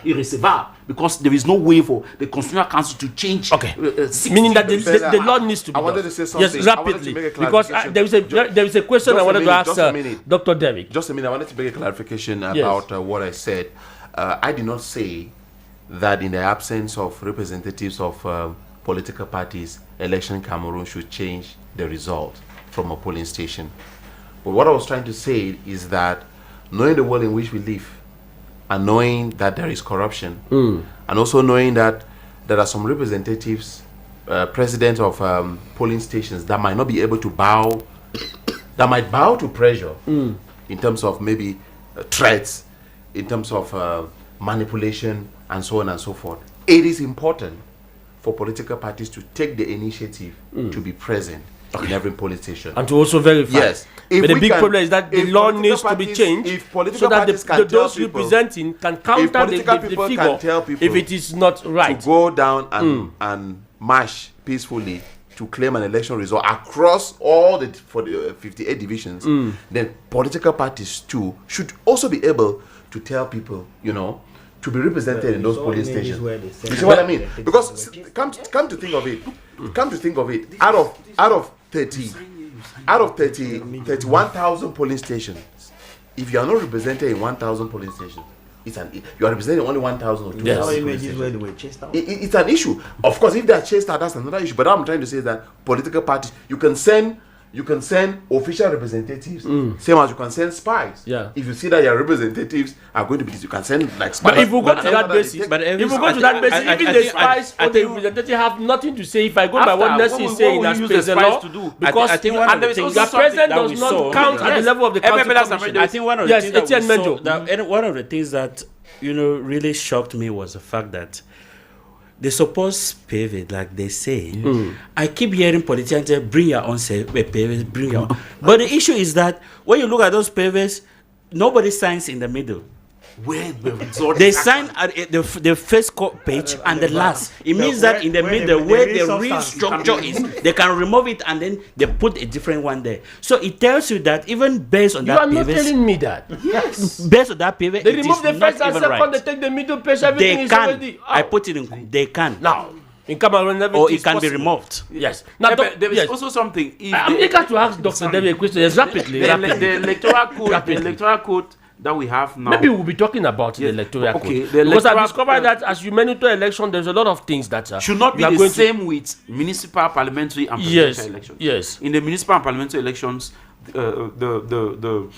irrecevable, because there is no way for the Constitutional Council to change. Meaning that the law needs to be I wanted to say something. Yes, rapidly. Because there is a question I wanted to ask Dr. Derrick. Just a minute. I wanted to make a clarification about what I said. I did not say that in the absence of representatives of political parties, Election Cameroon should change the result from a polling station. But what I was trying to say is that knowing the world in which we live, and knowing that there is corruption, and also knowing that there are some representatives, presidents of polling stations that might not be able to bow, that might bow to pressure in terms of maybe threats, in terms of manipulation, and so on and so forth. It is important for political parties to take the initiative to be present in every polling station. And to also verify. Yes. But the big problem is that the law needs to be changed so that those representing can counter the figure if it is not right. To go down and march peacefully to claim an election result across all the 58 divisions, then political parties too should also be able to tell people, to be represented in those polling stations. You see what I mean? Because come to think of it, out of 31,000 polling stations, if you are not represented in 1,000 polling stations, you are representing only 1,000 or 2,000. Yes. Images where they were chased out. It's an issue. Of course, if they are chased out, that's another issue. But I'm trying to say that political parties, you can send official representatives, same as you can send spies. Yeah. If you see that your representatives are going to be, you can send like spies. But if we go to that basis, even the spies or the representative have nothing to say. If I go by what Nessie is saying, that's the law to do. Because I think one of the things the president does not count at the level of the country. I think one of the things that really shocked me was the fact that the supposed pivot, like they say, I keep hearing politicians say, bring your own pivot, bring your own. But the issue is that when you look at those pivots, nobody signs in the middle. Where they sign at the first page and the last. It means that in the middle, where the real structure is, they can remove it and then they put a different one there. So it tells you that even based on that pivot, you are not telling me that. Yes. Based on that pivot, they remove the first and second, right. They take the middle page, everything is already. I put it in. They can now. In Cameroon, or it can be removed. Yes. Now, there is also something. I'm eager to ask Dr. Debbie a question. Yes, rapidly. The electoral code that we have now. Maybe we'll be talking about the electoral code. Because I discovered that as you monitor election, there's a lot of things that should not be the same with municipal, parliamentary, and presidential elections. Yes. In the municipal and parliamentary elections, the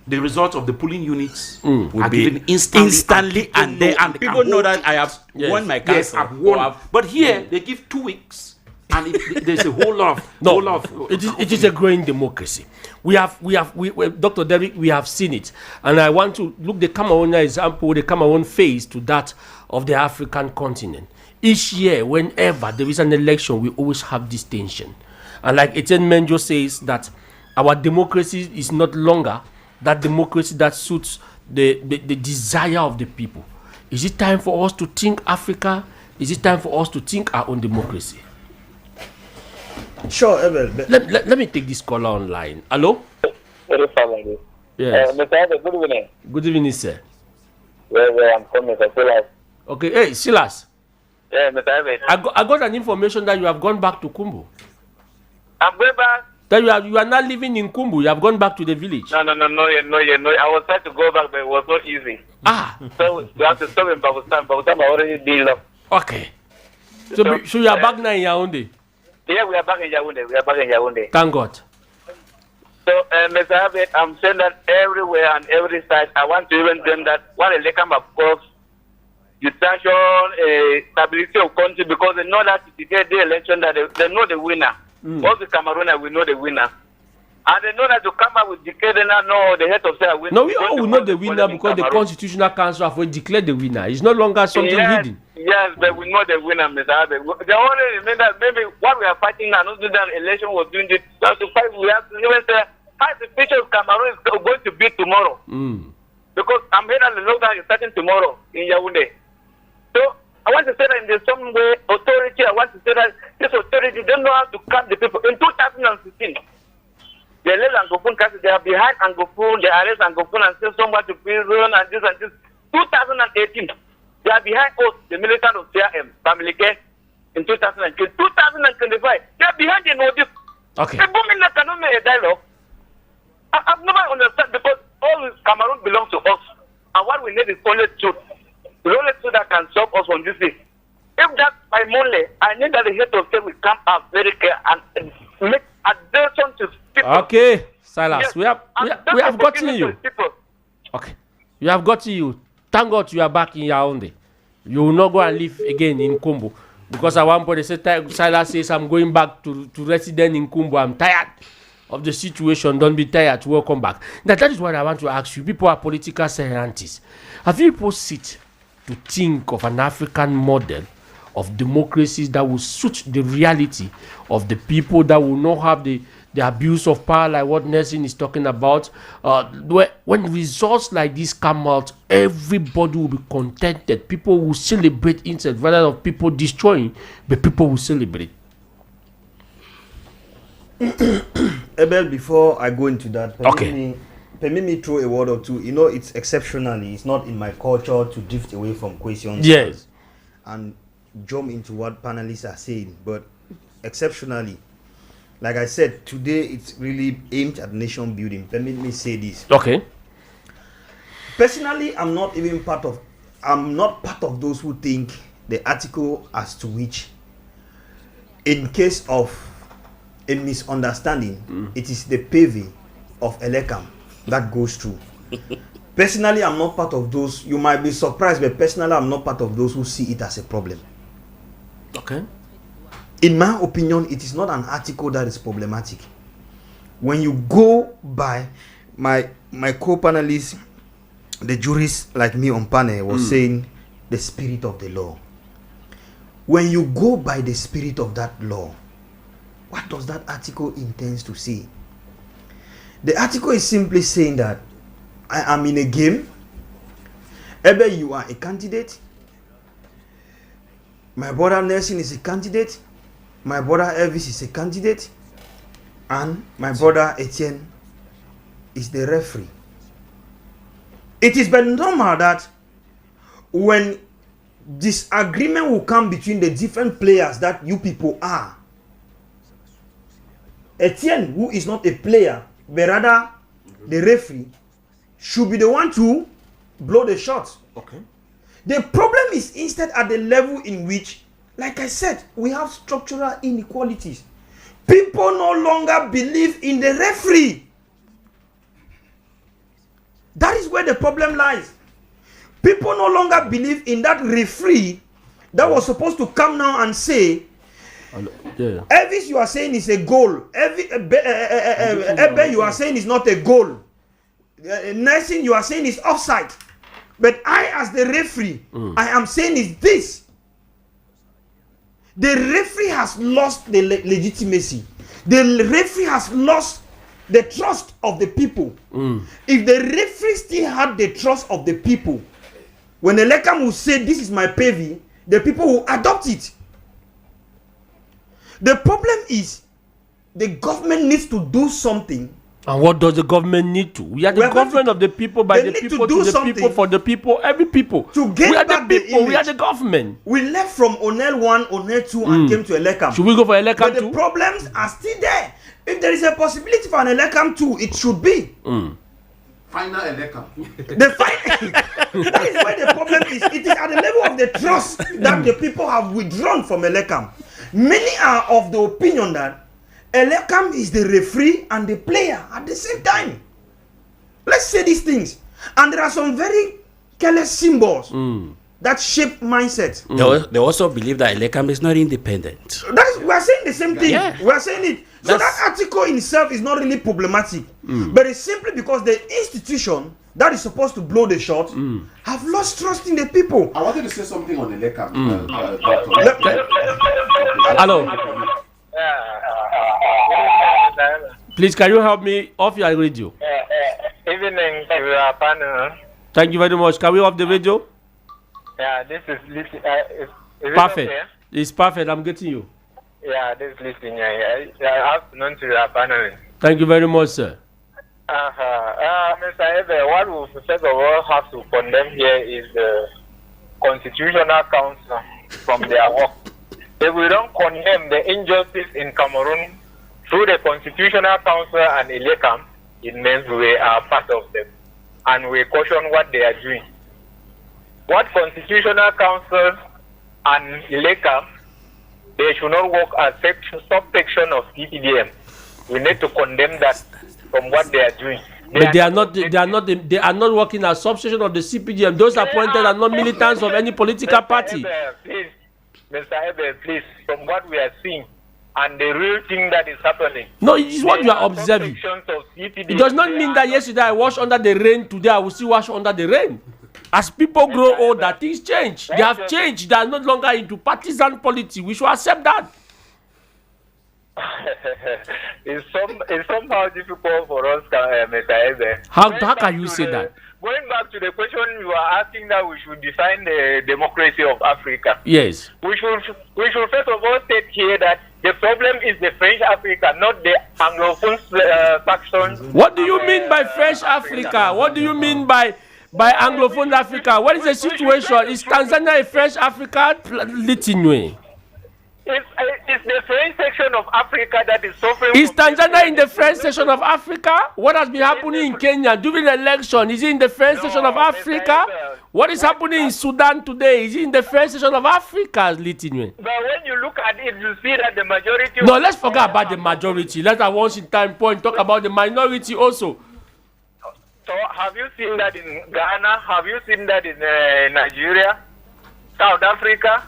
result of the polling units will are be given instantly, and people know that I have won my council. Yes, I've won. But here they give 2 weeks. And there's a whole lot of it is a growing democracy. We Dr. Derrick, we have seen it, and I want to look the Cameroon example, the Cameroon face to that of the African continent. Each year, whenever there is an election, we always have this tension, and like Etienne Menjo says, that our democracy is not longer that democracy that suits the desire of the people. Is it time for us to think Africa? Is it time for us to think our own democracy? Sure, Abel. Let me take this caller online. Hello? Yes. Mr. Abel, good evening. Good evening, sir. Where I'm from, Mr. Silas. Okay, hey, Silas. Yeah, Mr. Abel. I got an information that you have gone back to Kumbu. I'm going back. That you are not living in Kumbu. You have gone back to the village. No. I was trying to go back, but it was not easy. So we have to stop in Babustan. Babustan I already deal up. Okay. So you are back now in Yaoundé? Yeah, we are back in Yaoundé. Thank God. So, Mr. Abed, I'm saying that everywhere and every side, I want to even them that while they come, of course, you sanction stability of country because they know that the election that they know the winner. All the Camerooners will know the winner. And they know that to come up with declare they know the head of state winner. No, we all will know the winner because the Constitutional Council have declared the winner. It's no longer something hidden. Yes, but we know the winner, Mr. Abe. The only remember maybe what we are fighting now, not that election was doing this. We have to fight. We have to even say how the future of Cameroon is going to be tomorrow. Because I'm hearing the lockdown is starting tomorrow in Yaoundé. So I want to say that in some way, authority. I want to say that this authority don't know how to calm the people. In 2016. They let Anglophone cast, they are behind Anglophone, they arrest Anglophone and send someone to prison and this. 2018, they are behind us, the militant of CRM, family care, in 2020. 2025, they are behind the notice. Okay. The women cannot make a dialogue. I've never understood because all Cameroon belongs to us. And what we need is only truth. The only truth that can stop us from this thing. If that's my money, I need that the head of state will come out very clear and make addition to people. Okay, Silas, Yes. we have gotten you. Okay, we have gotten you. Thank God you are back in Yaoundé. You will not go and live again in Kumbu. Because at one point they said, Silas says, I'm going back to resident in Kumbu. I'm tired of the situation. Don't be tired. Welcome back. Now, that is what I want to ask you. People are political scientists. Have you people sit to think of an African model of democracies that will suit the reality of the people, that will not have the abuse of power like what Nelson is talking about? When results like this come out, everybody will be contented. People will celebrate instead rather of people destroying, but people will celebrate. Abel, before I go into that, permit me throw a word or two. You know, it's exceptionally, it's not in my culture to drift away from questions. Yes. And jump into what panelists are saying, but exceptionally, like I said, today it's really aimed at nation building. Permit me say this. Okay. Personally, I'm not part of those who think the article as to which, in case of a misunderstanding, it is the PV of Elekam that goes through. Personally, I'm not part of those. You might be surprised, but personally, I'm not part of those who see it as a problem. Okay. In my opinion, it is not an article that is problematic. When you go by my co-panelists, the jurists like me on panel was saying the spirit of the law. When you go by the spirit of that law, what does that article intends to say? The article is simply saying that I am in a game. Either you are a candidate. My brother Nelson is a candidate. My brother Elvis is a candidate. And my brother Etienne is the referee. It is but normal that when disagreement will come between the different players that you people are, Etienne, who is not a player, but rather the referee, should be the one to blow the shot. Okay. The problem is instead at the level in which, like I said, we have structural inequalities. People no longer believe in the referee. That is where the problem lies. People no longer believe in that referee that was supposed to come now and say, Elvis, you are saying is a goal. Ebe, you are saying is not a goal. Nelson, you are saying is offside. But I, as the referee, I am saying is this. The referee has lost the legitimacy. The referee has lost the trust of the people. If the referee still had the trust of the people, when the Elekam will say this is my PV, the people will adopt it. The problem is the government needs to do something. And what does the government need to? We are the government of the people, by the people, to the people, for the people, every people. To get we are back the people, the we are the government. We left from Onel 1, Onel 2 and came to Elekam. Should we go for Elekam 2? But the problems are still there. If there is a possibility for an Elekam 2, it should be. Final Elekam. That is where the problem is. It is at the level of the trust that the people have withdrawn from Elekam. Many are of the opinion that Elekam is the referee and the player at the same time. Let's say these things. And there are some very careless symbols that shape mindset. They also believe that Elekam is not independent. We are saying the same thing. Yeah. We are saying it. So that article in itself is not really problematic. But it's simply because the institution that is supposed to blow the shot have lost trust in the people. I wanted to say something on Elekam. Hello. Please, can you help me off your radio? Evening to your panel. Thank you very much. Can we off the radio? Yeah, this is Listen. Is it Perfect. okay? It's perfect. I'm getting you. Yeah, this is Listen. Afternoon to your panel. Thank you very much, sir. Mr. Ebe, what we first of all have to condemn here is the Constitutional Council from their work. If we don't condemn the injustice in Cameroon through the Constitutional Council and Elekam, it means we are part of them. And we caution what they are doing. What Constitutional Council and Elekam, they should not work as subsection of CPDM. We need to condemn that from what they are doing. But they are not working as subsection of the CPDM. Those appointed are not militants of any political party. Please, Mr. Ebe, please, from what we are seeing and the real thing that is happening. No, it is what you are observing. It does not mean that yesterday I washed under the rain, today I will still wash under the rain. As people grow older, things change. They have changed. They are no longer into partisan politics. We should accept that. It's somehow difficult for us, Mr. Ebe. How can you say that? Going back to the question you are asking, that we should define the democracy of Africa. Yes. We should first of all state here that the problem is the French Africa, not the Anglophone factions. What do you mean by French Africa? What do you mean by Anglophone Africa? What is the situation? Is Tanzania a French Africa? Litinwe. It's the French section of Africa that is suffering. Is Tanzania in the French section of Africa? What has been happening in Kenya during the election? Is it in the French section of Africa? What is happening in Sudan today? Is it in the French section of Africa, Litinwe? But when you look at it, you see that the majority... No, let's forget about the majority. Let us once in time point talk about the minority also. So have you seen that in Ghana? Have you seen that in Nigeria? South Africa?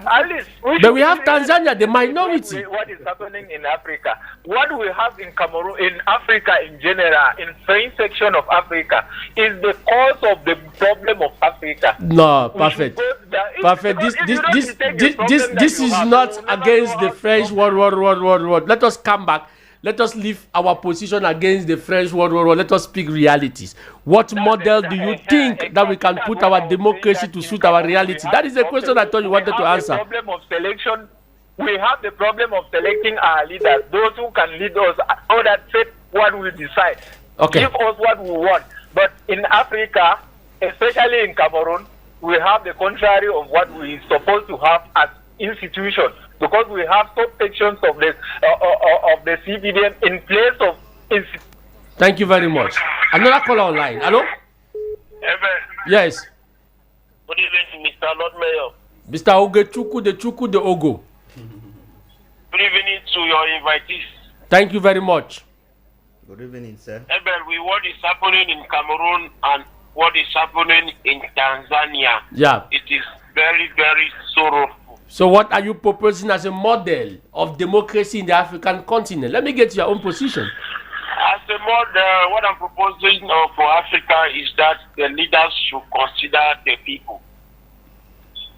At least but we have Tanzania, the minority. What is happening in Africa? What we have in Cameroon, in Africa in general, in French section of Africa, is the cause of the problem of Africa. No, perfect. Perfect. This is not against the French word. Let us come back. Let us leave our position against the French word. Let us speak realities. What model do you think that we can put our democracy to suit our reality? That is the question I thought you wanted to answer. The problem of selection. We have the problem of selecting our leaders, those who can lead us, or that set what we decide. Okay. Give us what we want. But in Africa, especially in Cameroon, we have the contrary of what we are supposed to have as institutions. Because we have subsections of the CVDM in place of... Thank you very much. Another caller online. Hello? Yes. Good evening, Mr. Lord Mayor. Mr. Ogechuku the Ogo. Good evening to your invitees. Thank you very much. Good evening, sir. With what is happening in Cameroon and what is happening in Tanzania, yeah, it is very, very sorrowful. So what are you proposing as a model of democracy in the African continent? Let me get your own position. As a model, what I'm proposing for Africa is that the leaders should consider the people.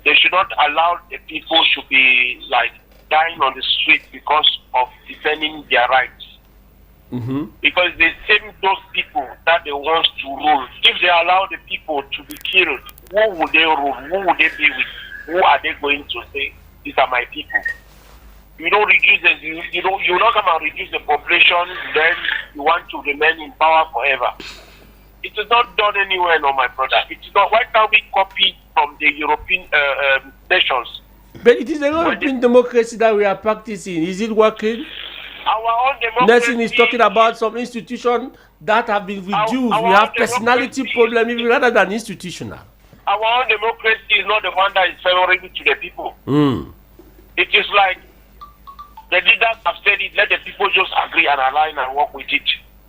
They should not allow the people to be like dying on the street because of defending their rights. Mm-hmm. Because they same those people that they want to rule. If they allow the people to be killed, who would they rule? Who would they be with? Who are they going to say, these are my people? You don't reduce you don't come and reduce the population, then you want to remain in power forever. It is not done anywhere, no, my brother. It is not. Why can't we copy from the European nations? But it is a European democracy that we are practicing. Is it working? Our own democracy. Nelson is talking about some institutions that have been reduced. We have personality problem even rather than institutional. Our own democracy is not the one that is favorable to the people. It is like the leaders have said it, let the people just agree and align and work with it.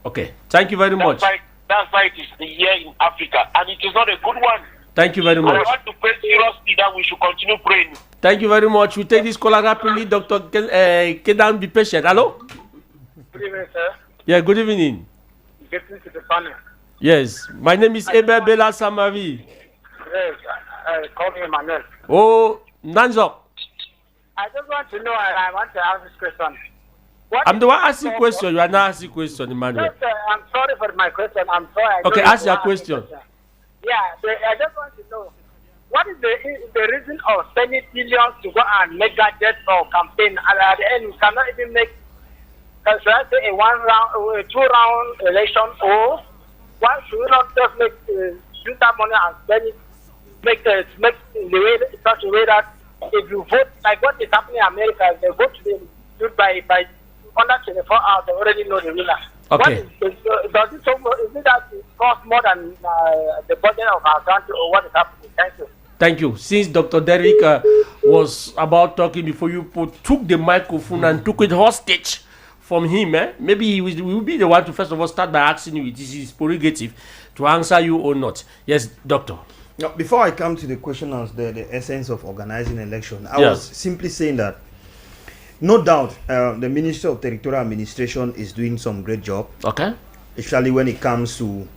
Okay, thank you very much. That's why it is the year in Africa, and it is not a good one. Thank you very much. And I want to pray seriously that we should continue praying. Thank you very much. We take this caller rapidly. Dr. Kedan, be patient. Hello? Good evening, sir. Yeah, good evening. Getting to the panel. Yes, my name is Ebe Bela Samari. Yes, call me Emmanuel. Oh, Nanzo. I just want to know, I want to ask this question. I'm the one asking question. You are not asking question, Emmanuel. Yes, I'm sorry for my question. I'm sorry. Okay, ask your question. Yeah, I just want to know, what is the reason of spending billions to go and make gadgets or campaign, and at the end we cannot even make, should I say, a two-round election, or why should we not just use that money and spend it, make the way, such a way that if you vote, like what is happening in America, they vote by under 24 hours, they already know the winner. Okay. Is it that it costs more than the budget of our country, or what is happening? Thank you. Thank you. Since Dr. Derrick was about talking before you took the microphone and took it hostage from him, maybe he will be the one to first of all start by asking you, it is his prerogative to answer you or not. Yes, Doctor. Now, before I come to the question of the essence of organizing election, I was simply saying that no doubt the Ministry of Territorial Administration is doing some great job. Okay. Especially when it comes to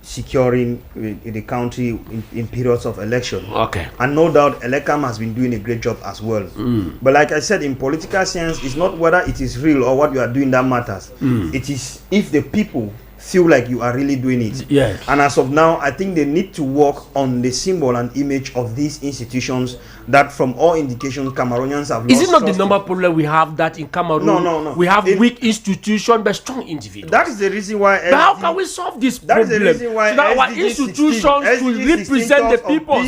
securing the country in periods of election. Okay. And no doubt Elecam has been doing a great job as well. But like I said, in political science, it's not whether it is real or what you are doing that matters. It is if the people feel like you are really doing it. Yes. And as of now, I think they need to work on the symbol and image of these institutions that, from all indications, Cameroonians have lost. Is it not the number problem we have that in Cameroon? No. We have weak institutions but strong individuals. That is the reason why. But how can we solve this problem? That is the reason why so that our institutions should represent the people.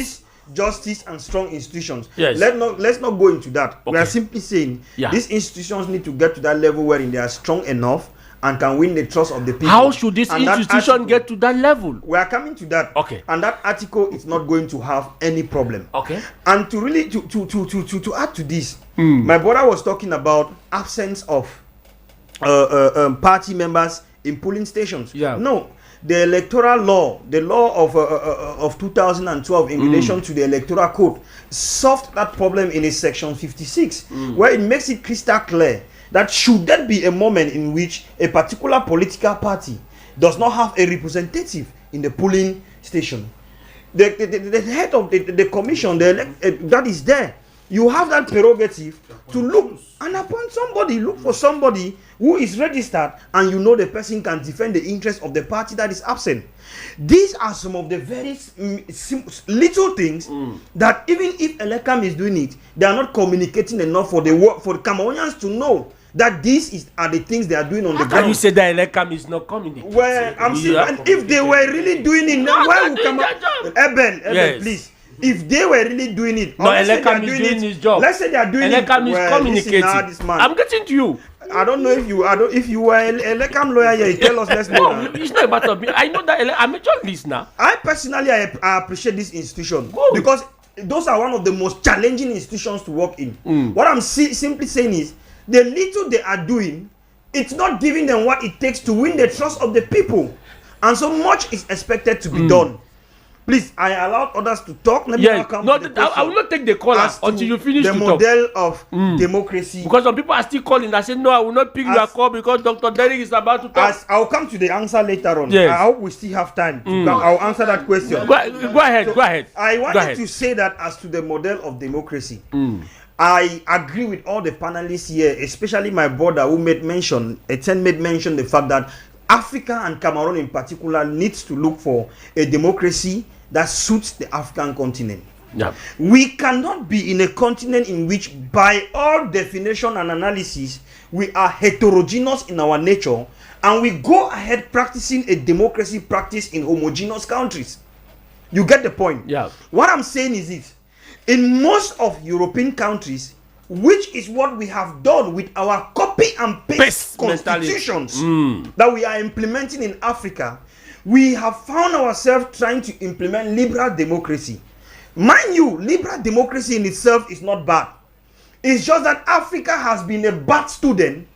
justice and strong institutions. Yes. Let's not go into that. We Okay. are simply saying these institutions need to get to that level wherein they are strong enough and can win the trust of the people. How should this And that institution article- get to that level? We are coming to that. Okay. And that article is not going to have any problem. Okay. And to really to add to this, my brother was talking about absence of party members in polling stations. Yeah. No, the electoral law, the law of 2012 in relation to the electoral code, solved that problem in a section 56, where it makes it crystal clear that should there be a moment in which a particular political party does not have a representative in the polling station, the head of the commission, that is there, you have that prerogative to look and appoint somebody, look for somebody who is registered and you know the person can defend the interest of the party that is absent. These are some of the very little things that even if Elekam is doing it, they are not communicating enough for the Cameroonians to know that these are the things they are doing on the ground. Can you say that Elekam is not communicating? Well, I'm saying, and if they were really doing it, now why would come Eben, Yes. please. If they were really doing it, No, let's say they Elekam are is doing his job. Let's say they are doing Elekam it. is Well, communicating. listen now, this man. I'm getting to you. I don't know if you were Elekam lawyer here, you tell us. Let's know. No, it's not about me. I know that I'm a journalist now. I personally I appreciate this institution because those are one of the most challenging institutions to work in. What I'm simply saying is the little they are doing, it's not giving them what it takes to win the trust of the people, and so much is expected to be done. Please, I allowed others to talk. Let me now come to the I will not take the call as to until you finish the to model talk. of democracy. Because some people are still calling. I said no, I will not pick your call because Dr. Derek is about to talk. I'll come to the answer later on. Yes. I hope we still have time. I'll answer that question. Go ahead. Go ahead. I Go wanted ahead. to say that as to the model of democracy. I agree with all the panelists here, especially my brother who made mention the fact that Africa and Cameroon in particular needs to look for a democracy that suits the African continent. Yeah. We cannot be in a continent in which, by all definition and analysis, we are heterogeneous in our nature, and we go ahead practicing a democracy practice in homogeneous countries. You get the point? Yeah. What I'm saying is this: in most of European countries, which is what we have done with our copy and paste constitutions that we are implementing in Africa, we have found ourselves trying to implement liberal democracy. Mind you, liberal democracy in itself is not bad. It's just that Africa has been a bad student,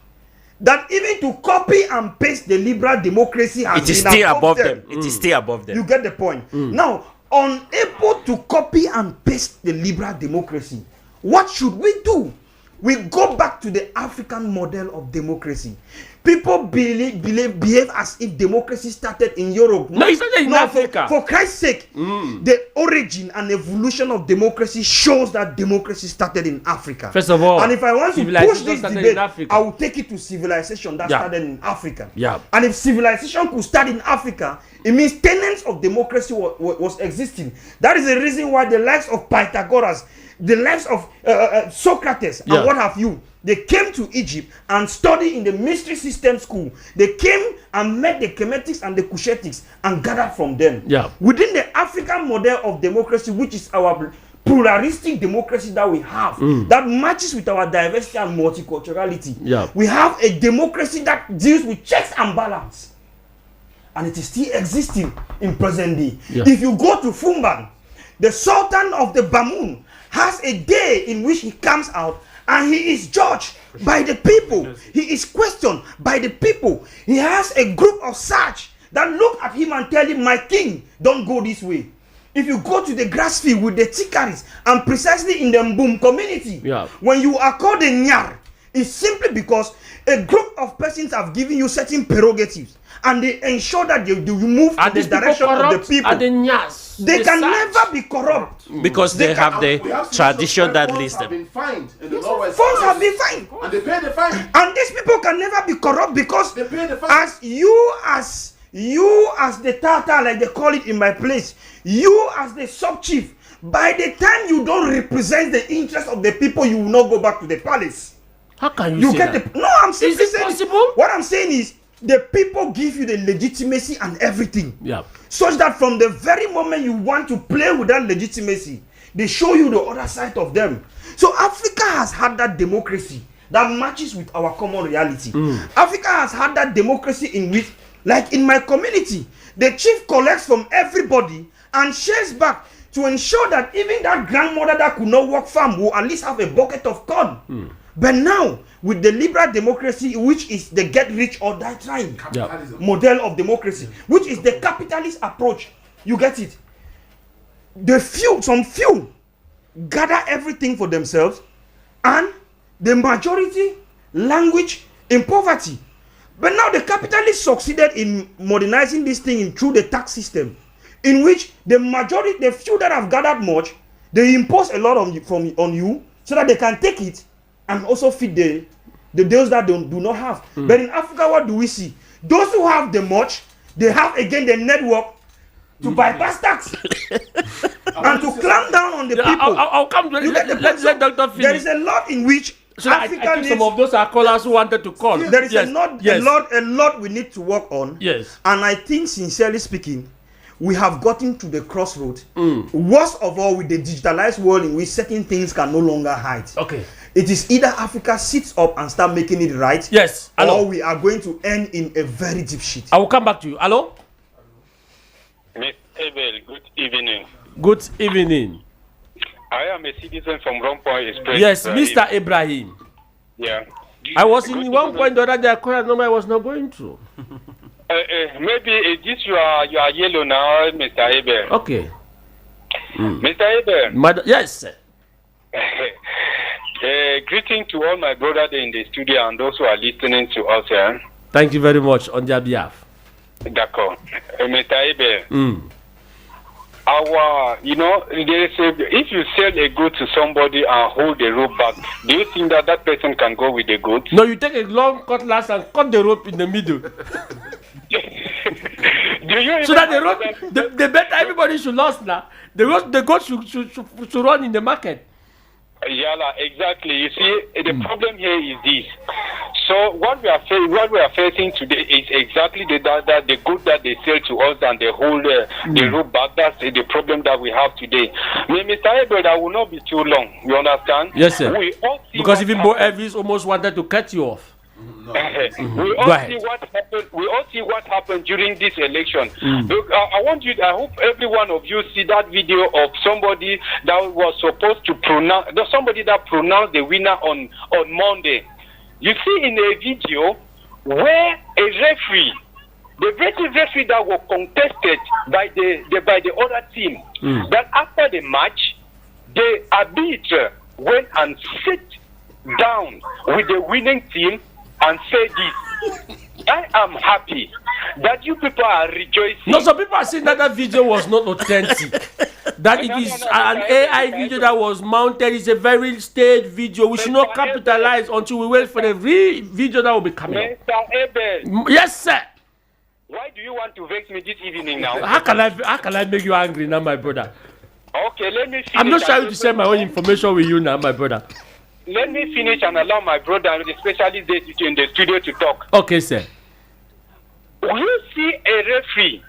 that even to copy and paste the liberal democracy has It is been still above them. them. It is still above them. You get the point. Now, unable to copy and paste the liberal democracy, what should we do? We go back to the African model of democracy. People behave as if democracy started in Europe. No, it started in Africa. For Christ's sake, the origin and evolution of democracy shows that democracy started in Africa. First of all, and if I want to civilization push this started in debate, Africa. I will take it to civilization that started in Africa. Yeah. And if civilization could start in Africa, it means tenets of democracy was existing. That is the reason why the likes of Pythagoras, the likes of Socrates, and what have you, they came to Egypt and studied in the mystery system school. They came and met the Kemetics and the Kushetics and gathered from them. Yeah. Within the African model of democracy, which is our pluralistic democracy that we have, that matches with our diversity and multiculturality. Yeah. We have a democracy that deals with checks and balance. And it is still existing in present day. Yeah. If you go to Fumban, the Sultan of the Bamun has a day in which he comes out and he is judged by the people. He is questioned by the people. He has a group of Sach that look at him and tell him, my king, don't go this way. If you go to the grass field with the Tikaris, and precisely in the Mbum community, when you are called a Nyar, it's simply because a group of persons have given you certain prerogatives and they ensure that you move in the direction of the people. The Nyas, they can never be corrupt because they have the tradition that leads them. Funds have been fined, and they pay the fine. And these people can never be corrupt because they pay the fine. As the Tata, like they call it in my place, you as the sub chief, by the time you don't represent the interest of the people, you will not go back to the palace. How can you say get that? No, I'm simply saying possible? What I'm saying is the people give you the legitimacy and everything. Yeah. Such that from the very moment you want to play with that legitimacy, they show you the other side of them. So Africa has had that democracy that matches with our common reality. Africa has had that democracy in which, like in my community, the chief collects from everybody and shares back to ensure that even that grandmother that could not work farm will at least have a bucket of corn. But now, with the liberal democracy, which is the get rich or die trying model of democracy, which is the capitalist approach, you get it. Some few gather everything for themselves, and the majority languish in poverty. But now the capitalists succeeded in modernizing this thing through the tax system, in which the majority, the few that have gathered much, they impose a lot on you so that they can take it and also feed those that do not have. But in Africa, what do we see? Those who have the much, they have again the network to bypass tax and to clamp down on the people. I'll come to let Dr. finish. There is a lot in which Africa I think some of those are callers who wanted to call. There is a lot we need to work on. Yes. And I think, sincerely speaking, we have gotten to the crossroad. Worst of all, with the digitalized world in which certain things can no longer hide. Okay. It is either Africa sits up and start making it right, yes, or we are going to end in a very deep shit. I will come back to you. Hello? Miss Abel, good evening. Good evening. I am a citizen from Rompoy Express. Yes, Mr. Ibrahim. Yeah. I was in one point the other day, I called a number I was not going through. Maybe this you are yellow now, Mr. Abel. Okay. Mr. Abel. Yes, sir. Greeting to all my brothers in the studio and those who are listening to us here. Thank you very much on their behalf. D'accord. Mr. Abel. If you sell a good to somebody and hold the rope back, do you think that person can go with the goat? No, you take a long cutlass and cut the rope in the middle. So that the rope, the better everybody should lose now. The goat should run in the market. Yeah, exactly. You see, the problem here is this. So what we are facing today is exactly that the good that they sell to us and they hold the rope back. That's the problem that we have today. Mr. Ebert, I will not be too long. You understand? Yes, sir. We all see because even Bo Elvis almost wanted to cut you off. We all see what happened. We all see what happened during this election. Look, I hope every one of you see that video of somebody that was supposed to pronounce, somebody that pronounced the winner on Monday. You see in a video where a referee, the referee that was contested by the other team, that after the match, the arbiter went and sit down with the winning team and say this. I am happy that you people are rejoicing. No, some people are saying that video was not authentic. That it is an AI video that was mounted. It's a very staged video. We should not capitalize until we wait for the real video that will be coming. Mr. Eben. Yes, sir. Why do you want to vex me this evening now? How can I make you angry now, my brother? Okay, let me finish. I'm not trying to share my own information with you now, my brother. Let me finish and allow my brother, especially in the studio, to talk. Okay, sir. Will you see a referee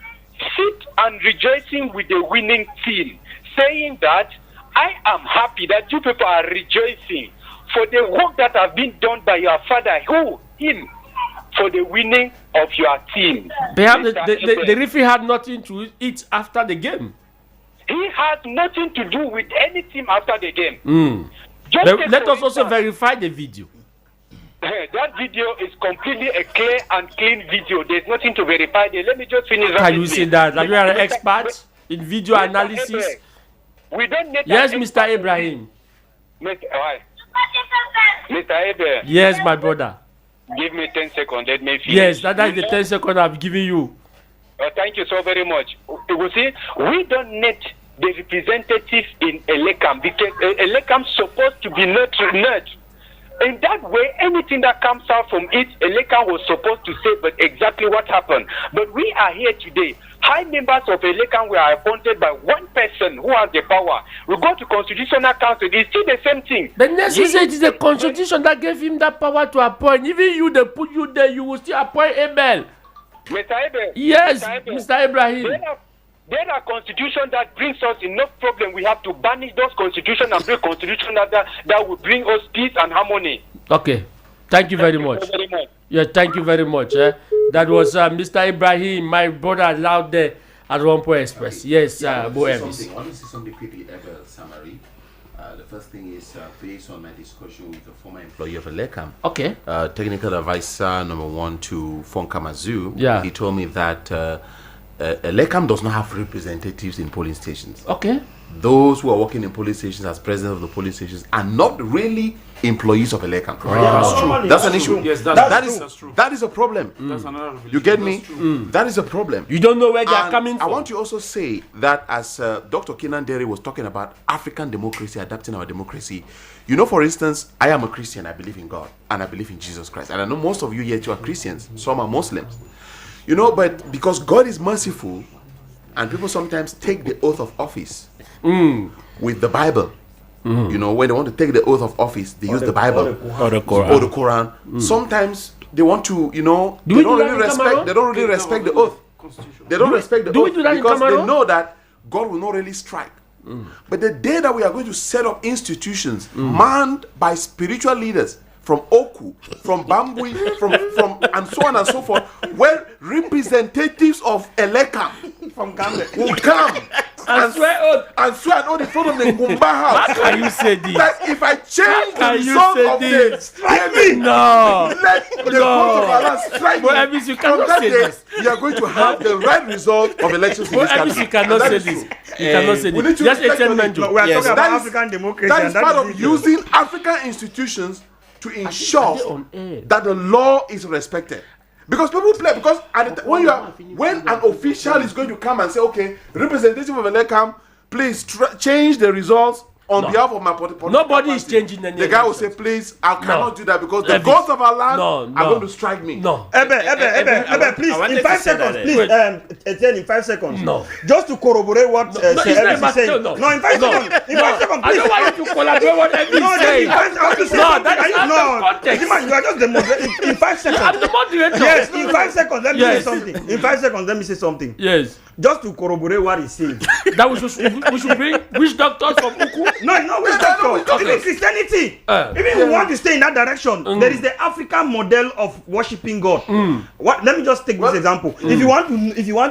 sit and rejoicing with the winning team, saying that I am happy that you people are rejoicing for the work that has been done by your father, him, for the winning of your team? Perhaps the referee had nothing to eat after the game. He had nothing to do with any team after the game. Let us also verify the video. That video is completely a clear and clean video. There's nothing to verify there. Let me just finish. Can you see that? Like you are an expert in video analysis. We don't need. Yes, Mr. Ibrahim. Mr. Ibrahim. Yes, my brother. Give me 10 seconds. Let me finish. Yes, that is the 10 seconds I've given you. Thank you so very much. You see, we don't need the representative in Elekam because Elekam is supposed to be neutral. In that way, anything that comes out from it, Elekam was supposed to say but exactly what happened. But we are here today. High members of Elekam were appointed by one person who has the power. We go to Constitutional Council, it's still the same thing. The next is it is the Constitution that gave him that power to appoint. Even you, they put you there, you will still appoint Abel. Mr. Abel. Yes, Mr. Ibrahim. There are constitutions that brings us enough problem. We have to banish those constitutions and bring constitution that will bring us peace and harmony. Okay. Thank you very much. Yeah, thank you very much. That was Mr. Ibrahim, my brother, loud there at One Point Express. Yes, I Bo want Evis. to say something quickly, Ebel summary. The first thing is based on my discussion with the former employee of Elekam. Okay. Technical advisor number 1 to Fonka Mazu. Yeah. He told me that Elekam does not have representatives in polling stations. Okay. Those who are working in police stations as president of the police stations are not really employees of Elekam. That's true. That's an issue. Yes, that's true. That is a problem. That's another revelation. You get me? That is a problem. You don't know where they are coming I from. want to also say that as Dr. Kenan Derry was talking about African democracy, adapting our democracy, you know, for instance, I am a Christian. I believe in God and I believe in Jesus Christ. And I know most of you here too are Christians. Some are Muslims. You know, but because God is merciful and people sometimes take the oath of office with the Bible. You know, when they want to take the oath of office, they use the Bible or the Quran. Or the Quran. Sometimes they want to, you know, they don't really respect the oath. They don't respect the oath because they know that God will not really strike. But the day that we are going to set up institutions manned by spiritual leaders from Oku, from Bambui, from and so on and so forth, where representatives of Elekam from Gambia will come and swear an oath in front of the Ngumba house. How can you say this? That if I change the result of the strike me, let the court of Allah strike me. You cannot say this. You are going to have the right result of elections in this country. You cannot say this. You cannot say this. Just a statement. We are talking about African democracy. That is part of using African institutions to ensure that the law is respected. Because people play, because when an official is going to come and say, okay, representative of Elekam, please change the results on behalf of my political Nobody is changing any. The guy will say, please, I cannot do that because the gods of our land are going to strike me. Ebe, please, in 5 seconds, please, Etienne, in 5 seconds. No. Just to corroborate what Evis is saying. No, in 5 seconds. In 5 seconds, please. I don't want you to collaborate what Evis is saying. You are just the moderator. In 5 seconds. I'm the moderator. Yes, in 5 seconds, let me say something. In 5 seconds, let me say something. Yes. Just to corroborate what he's saying. That we should bring witch doctors from Uku? No, witch doctors. Even Christianity. Even we want to stay in that direction. There is the African model of worshiping God. Let me just take this example. If you want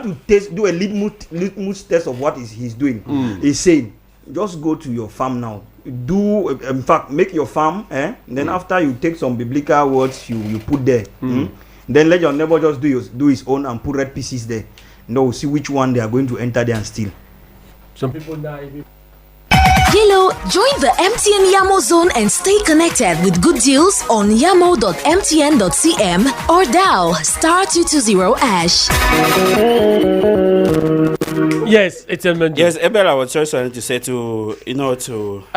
to do a litmus test of what he's doing, he's saying, just go to your farm now. In fact, make your farm. Then after you take some biblical words, you put there. Then let your neighbor just do his own and put red pieces there. No, see which one they are going to enter there and steal. Some people die. Yellow, join the MTN Yamo zone and stay connected with good deals on yamo.mtn.cm or dial *220#. Yes, it's a mental. Yes, Ebel, I was just trying to say to. I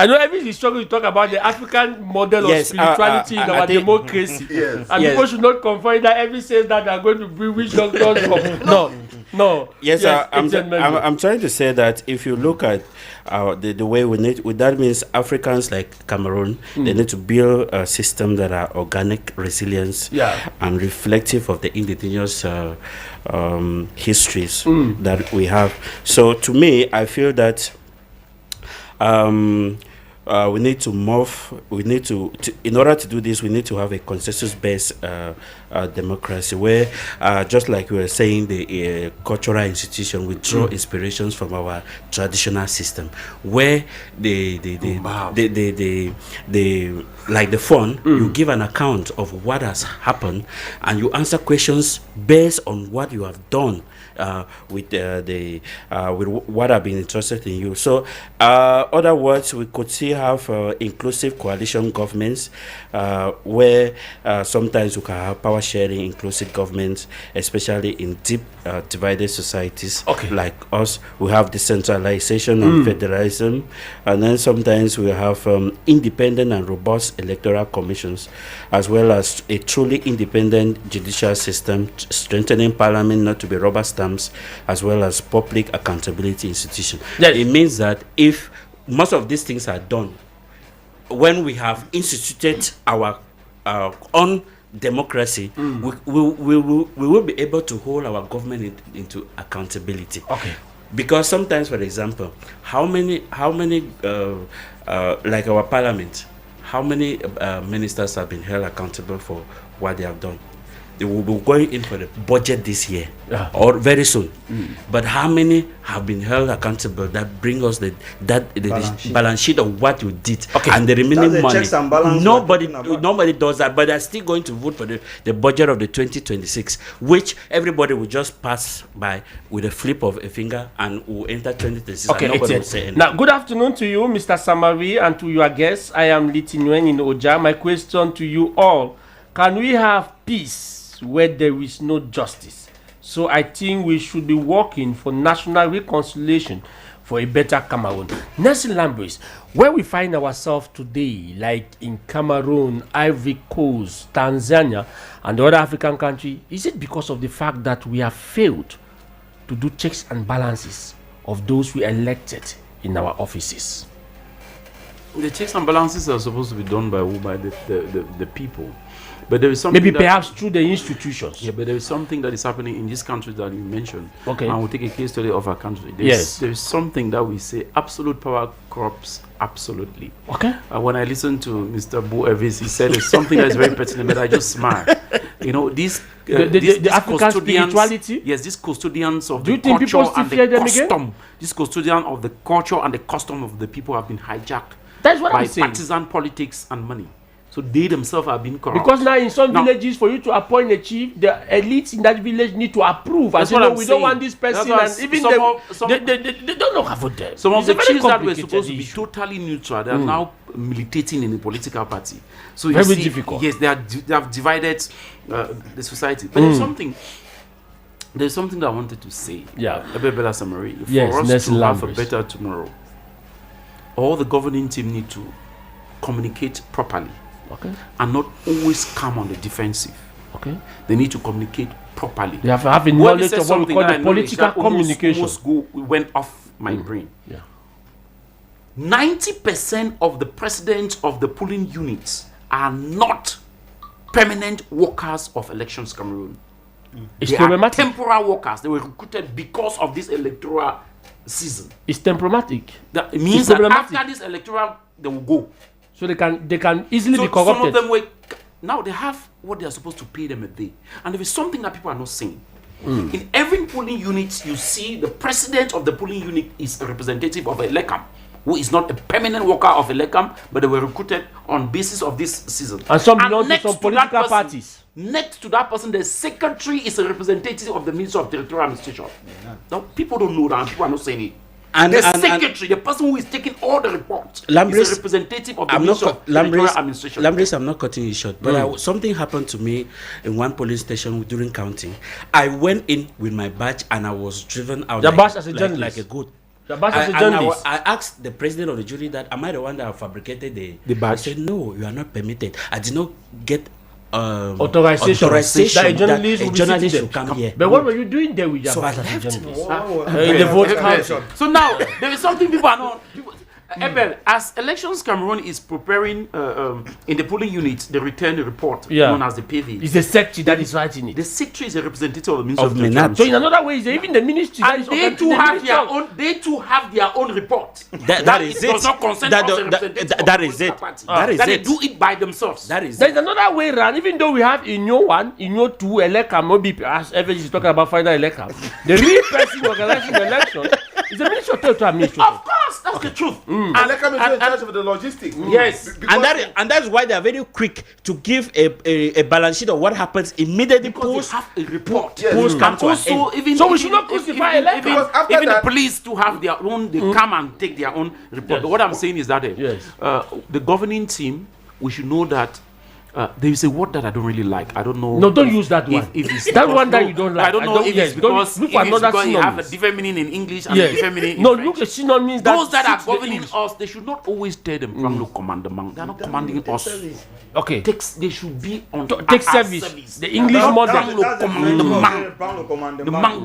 know everyone is struggling to talk about the African model of spirituality in our democracy. Yes. And people should not confide that every says that they are going to bring witch doctors from. No. Yes, I'm trying to say that if you look at the way we need, that means Africans like Cameroon, they need to build a system that are organic, resilience, and reflective of the indigenous histories that we have. So to me, I feel that we need to morph. We need to in order to do this, we need to have a consensus-based democracy where, just like we were saying, the cultural institution will draw inspirations from our traditional system, where like the phone, you give an account of what has happened, and you answer questions based on what you have done. With what have been interested in you. So, other words, we could see have inclusive coalition governments, where sometimes we can have power sharing, inclusive governments, especially in deep divided societies like us. We have decentralization and federalism, and then sometimes we have independent and robust electoral commissions, as well as a truly independent judicial system, strengthening parliament not to be rubber stamps, as well as public accountability institutions. Yes. It means that if most of these things are done, when we have instituted our own democracy, we will be able to hold our government into accountability. Because sometimes, for example, how many like our parliament, how many ministers have been held accountable for what they have done? They will be going in for the budget this year or very soon. But how many have been held accountable that bring us the balance sheet of what you did and the remaining money? Checks and balance Nobody does that, but they're still going to vote for the budget of the 2026, which everybody will just pass by with a flip of a finger and will enter 2026. Okay, and nobody will say anything. Now, good afternoon to you, Mr. Samari, and to your guests. I am Litinuen in Oja. My question to you all: can we have peace where there is no justice? So I think we should be working for national reconciliation for a better Cameroon. Nelson Lambris, where we find ourselves today, like in Cameroon, Ivory Coast, Tanzania, and the other African country, is it because of the fact that we have failed to do checks and balances of those we elected in our offices? The checks and balances are supposed to be done by who? By the people. But there is something maybe perhaps through the institutions. Yeah, but there is something that is happening in this country that you mentioned. Okay. And we'll take a case study of our country. There is something that we say absolute power corrupts absolutely. Okay. When I listened to Mr. Bo Evis, he said it's something that is very pertinent, but I just smile. You know, this African spirituality. Yes, these custodians of Do the you think culture people and still fear the them custom. again? This custodian of the culture and the custom of the people have been hijacked That's what by I'm saying. partisan politics and money. So they themselves have been corrupt. Because now in some villages, for you to appoint a chief, the elites in that village need to approve. That's And what say, no, I'm we saying. don't want this person. That's And even they don't know how to them. Some of It's the a very chiefs that were complicated supposed to be issue. totally neutral, they are now militating in a political party. So you Very see, difficult. Yes, they have divided the society. But there's something that I wanted to say. Yeah. Ebebela Samari. Yes, For us Nelson to have a Lambris. better tomorrow, all the governing team need to communicate properly. Okay. And not always come on the defensive. Okay. They need to communicate properly. They have to have a When knowledge they of said what we something call that the I noticed political that almost communication. went off my brain. Yeah. 90% of the presidents of the polling units are not permanent workers of Elections Cameroon. It's They are problematic. temporary workers. They were recruited because of this electoral season. It's temporary. That means that after this electoral, they will go. So they can easily be Some corrupted. of them were now they have what they are supposed to pay them a day, and there is something that people are not seeing. In every polling unit, you see the president of the polling unit is a representative of Elecam, who is not a permanent worker of Elecam, but they were recruited on basis of this season. And some belong to next some that political person- parties. Next to that person, the secretary is a representative of the Ministry of Territorial Administration. Now, people don't know that, and people are not saying it. And the secretary, the person who is taking all the reports, is a representative of the Ministry of Territorial Administration. Lambris, I'm not cutting you short, but something happened to me in one police station during counting. I went in with my badge and I was driven out. Your badge as a journalist? like a goat. Your badge as a And journalist? I asked the president of the jury that, am I the one that fabricated the badge? He said, no, you are not permitted. I did not get authorization that a journalist will be sitting there. should come here. But what were you doing there with your So badge I as a left. journalist? In the vote count. So now there is something people are not. Ebel, as Elections Cameroon is preparing in the polling unit the return report known as the PV. It's the secretary that is writing it. The secretary is a representative of the Ministry of Menat. Territorial. So in another way, even the ministry that And is they too have their own. They too have their own report. That is it does it. not concern That- us, that- representatives that- of that the is political it. party. That is they it. do it by themselves. That is There's another way around. Even though we have Inyo 1, Inyo 2, Elecam, maybe as Evans is talking about final Elecam, the real person organizing the election is the Ministry of Territorial Administration. Of course, that's the truth. And Elecam is in charge of the logistics. Yes. And that's why they are very quick to give a balance sheet of what happens immediately Because they have a report. post come And to an also, end. even So we should not crucify Elecam. Because after even the that- police to have their own, they come and take their own report. But what I'm saying is that the governing team, we should know that there is a word that I don't really like. I don't know. No, don't use that one. If it's That because- one that no, you don't like. I don't know if it's don't- because, look if for it's another because you have a synonyms. different meaning in English and a Yes. different meaning in No, French. look at synonyms Those that are suits the governing English. us, they should not always tell them Pranglo commandement. They are not commanding us. Okay. They should be on Take our service. The English model.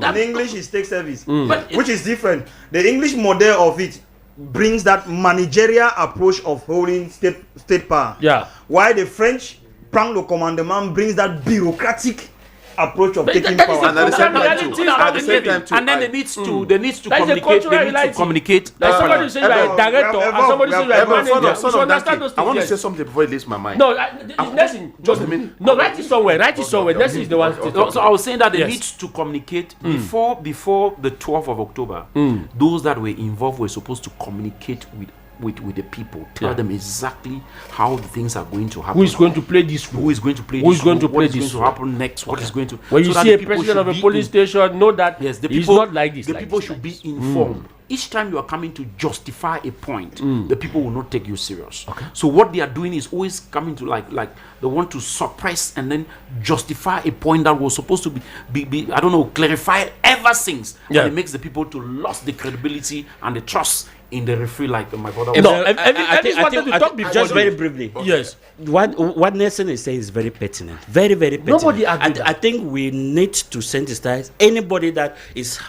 In English, is take service, But which is different. The English model of it brings that managerial approach of holding state power. Yeah. While the French prang le commandement brings that bureaucratic approach of taking power. And at the same time, too, and then they need to communicate. Like somebody say you are a director, and somebody say you are a manager. So understand those things. I want to say something before it leaves my mind. No, Nelson, just a minute. No, write it somewhere. Nelson is the one. So I was saying that they need to communicate before the 12th of October. Those that were involved were supposed to communicate with the people, tell them exactly how the things are going to happen. Who is going to play this role? Who is going to play Who this is going role? to play What is this going to happen next? What is going to... When you see a president of a police station, know that yes, the he's people, not like this. The people should be informed. Each time you are coming to justify a point, the people will not take you serious. So what they are doing is always coming to like they want to suppress and then justify a point that was supposed to be I don't know, clarified ever since. Yeah. And it makes the people to lose the credibility and the trust in the referee, like my brother. I think just very briefly. Yes. What Nelson is saying is very pertinent. Very, very pertinent. Nobody argued I think we need to sensitize anybody that is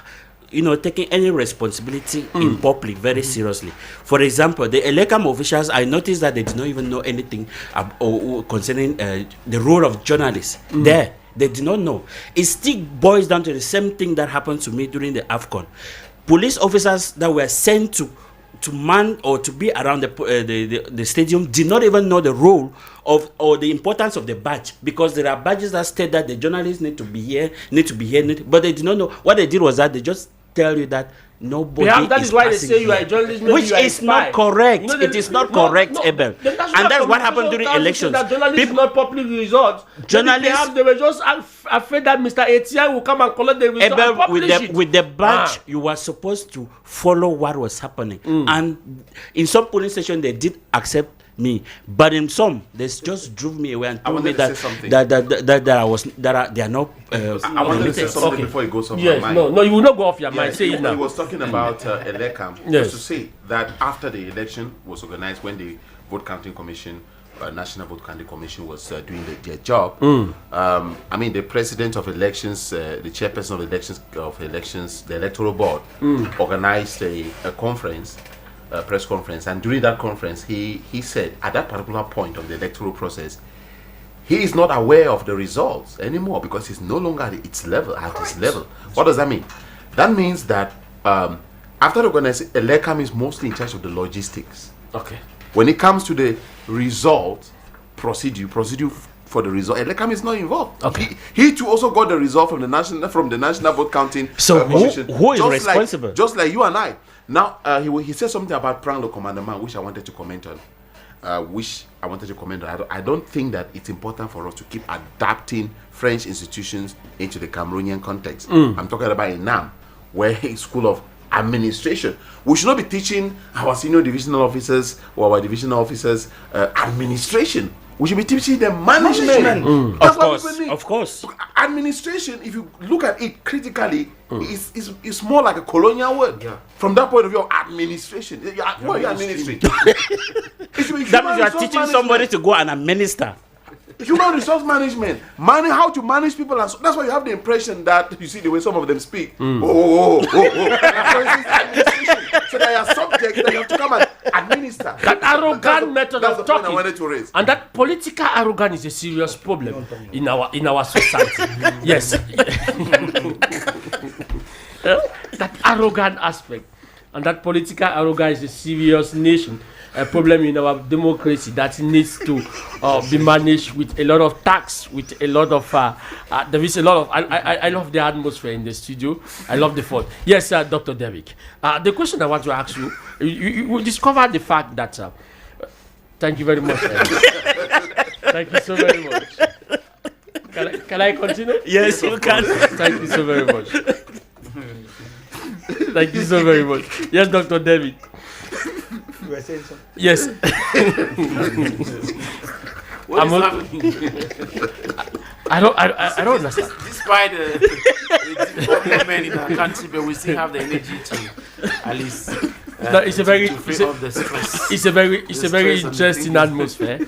taking any responsibility in public very seriously. For example, the Elecam officials, I noticed that they did not even know anything concerning the role of journalists there. They did not know. It still boils down to the same thing that happened to me during the AFCON. Police officers that were sent to man or to be around the stadium did not even know the role of or the importance of the badge, because there are badges that state that the journalists need to be here, but they did not know. What they did was that they just tell you that nobody that is why they say you are a journalist, which is not correct. It is not correct, Abel. And that's what happened during elections. That journalists not public results. Journalists, they were just afraid that Mr. Etienne will come and collect the results and publish it. With the badge, you were supposed to follow what was happening. And in some polling stations, they did accept me, but in some they just drove me away and told me that they are not. I wanted to say something before it goes off my mind. No, you will not go off your mind. Say it now. He was talking about Elecam. Just to say that after the election was organized, when the Vote Counting Commission, National Vote Counting Commission, was doing their job, I mean, the president of elections, the chairperson of elections, the electoral board, organized a conference. Press conference, and during that conference he said at that particular point of the electoral process he is not aware of the results anymore because he's no longer at its level. What does that mean? That means that after the organization, Elecam is mostly in charge of the logistics. When it comes to the result procedure for the result, Elecam is not involved. He too also got the result from the national vote counting commission. Who is responsible? Just like you and I. Now, he said something about Pranglo Commandement, which I wanted to comment on. I don't think that it's important for us to keep adapting French institutions into the Cameroonian context. I'm talking about INAM, where a school of administration. We should not be teaching our senior divisional officers or our divisional officers administration. We should be teaching them management. That's what people need. Of course. Administration, if you look at it critically, is more like a colonial word. From that point of view, administration. What are you administering? That means you are teaching somebody to go and administer. Human resource management, how to manage people, and so that's why you have the impression that you see the way some of them speak. For instance, administration. So there are subjects that you have to come and administer. That arrogant method of talking, I wanted to raise. And that political arrogance is a serious problem in our society. Yes, that arrogant aspect and that political arrogance is a serious problem in our democracy that needs to be managed with a lot of tax, with a lot of there is a lot of I love the atmosphere in the studio. I love the thought. Yes, Dr. Derrick. The question I want to ask you, you discovered the fact that thank you very much. Thank you so very much. Can I continue? Yes, you can. Thank you so very much. Thank you so very much. Yes, Dr. David. You were saying something? Yes. I don't understand. Despite the men in our country, but we still have the energy to at least. No, it's a very interesting atmosphere,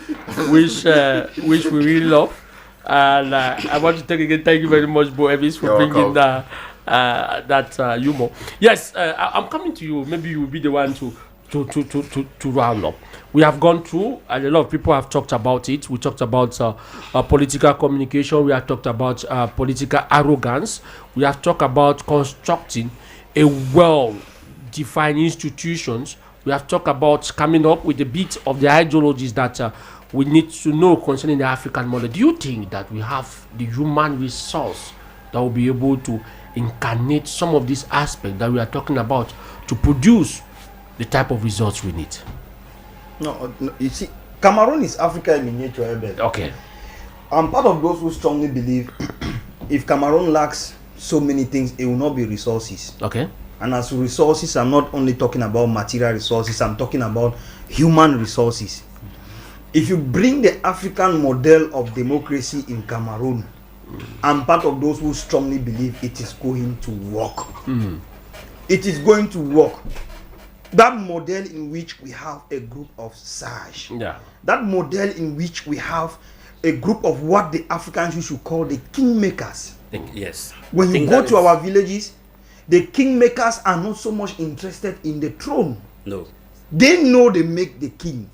which we really love, and I want to thank you very much, Bo Evis, for bringing that humor. Yes, I'm coming to you. Maybe you will be the one to to round up. We have gone through, and a lot of people have talked about it. We talked about political communication. We have talked about political arrogance. We have talked about constructing a well-defined institutions. We have talked about coming up with a bit of the ideologies that we need to know concerning the African model. Do you think that we have the human resource that will be able to incarnate some of these aspects that we are talking about to produce the type of results we need? No, you see, Cameroon is Africa in miniature. Okay. I'm part of those who strongly believe if Cameroon lacks so many things, it will not be resources. Okay. And as resources, I'm not only talking about material resources, I'm talking about human resources. If you bring the African model of democracy in Cameroon, I'm part of those who strongly believe it is going to work. It is going to work. That model in which we have a group of SAGE, that model in which we have a group of what the Africans should call the kingmakers. Yes. When you go to our villages, the kingmakers are not so much interested in the throne. No. They know they make the king,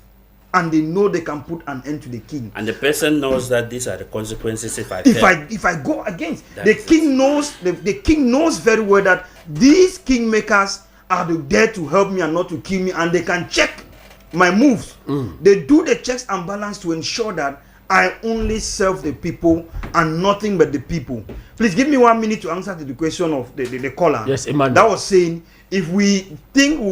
and they know they can put an end to the king. And the person knows that these are the consequences if I go against. The king knows very well that these kingmakers are there to help me and not to kill me, and they can check my moves. They do the checks and balance to ensure that I only serve the people and nothing but the people. Please give me 1 minute to answer to the question of the caller. Yes, Emmanuel. That was saying, if we think we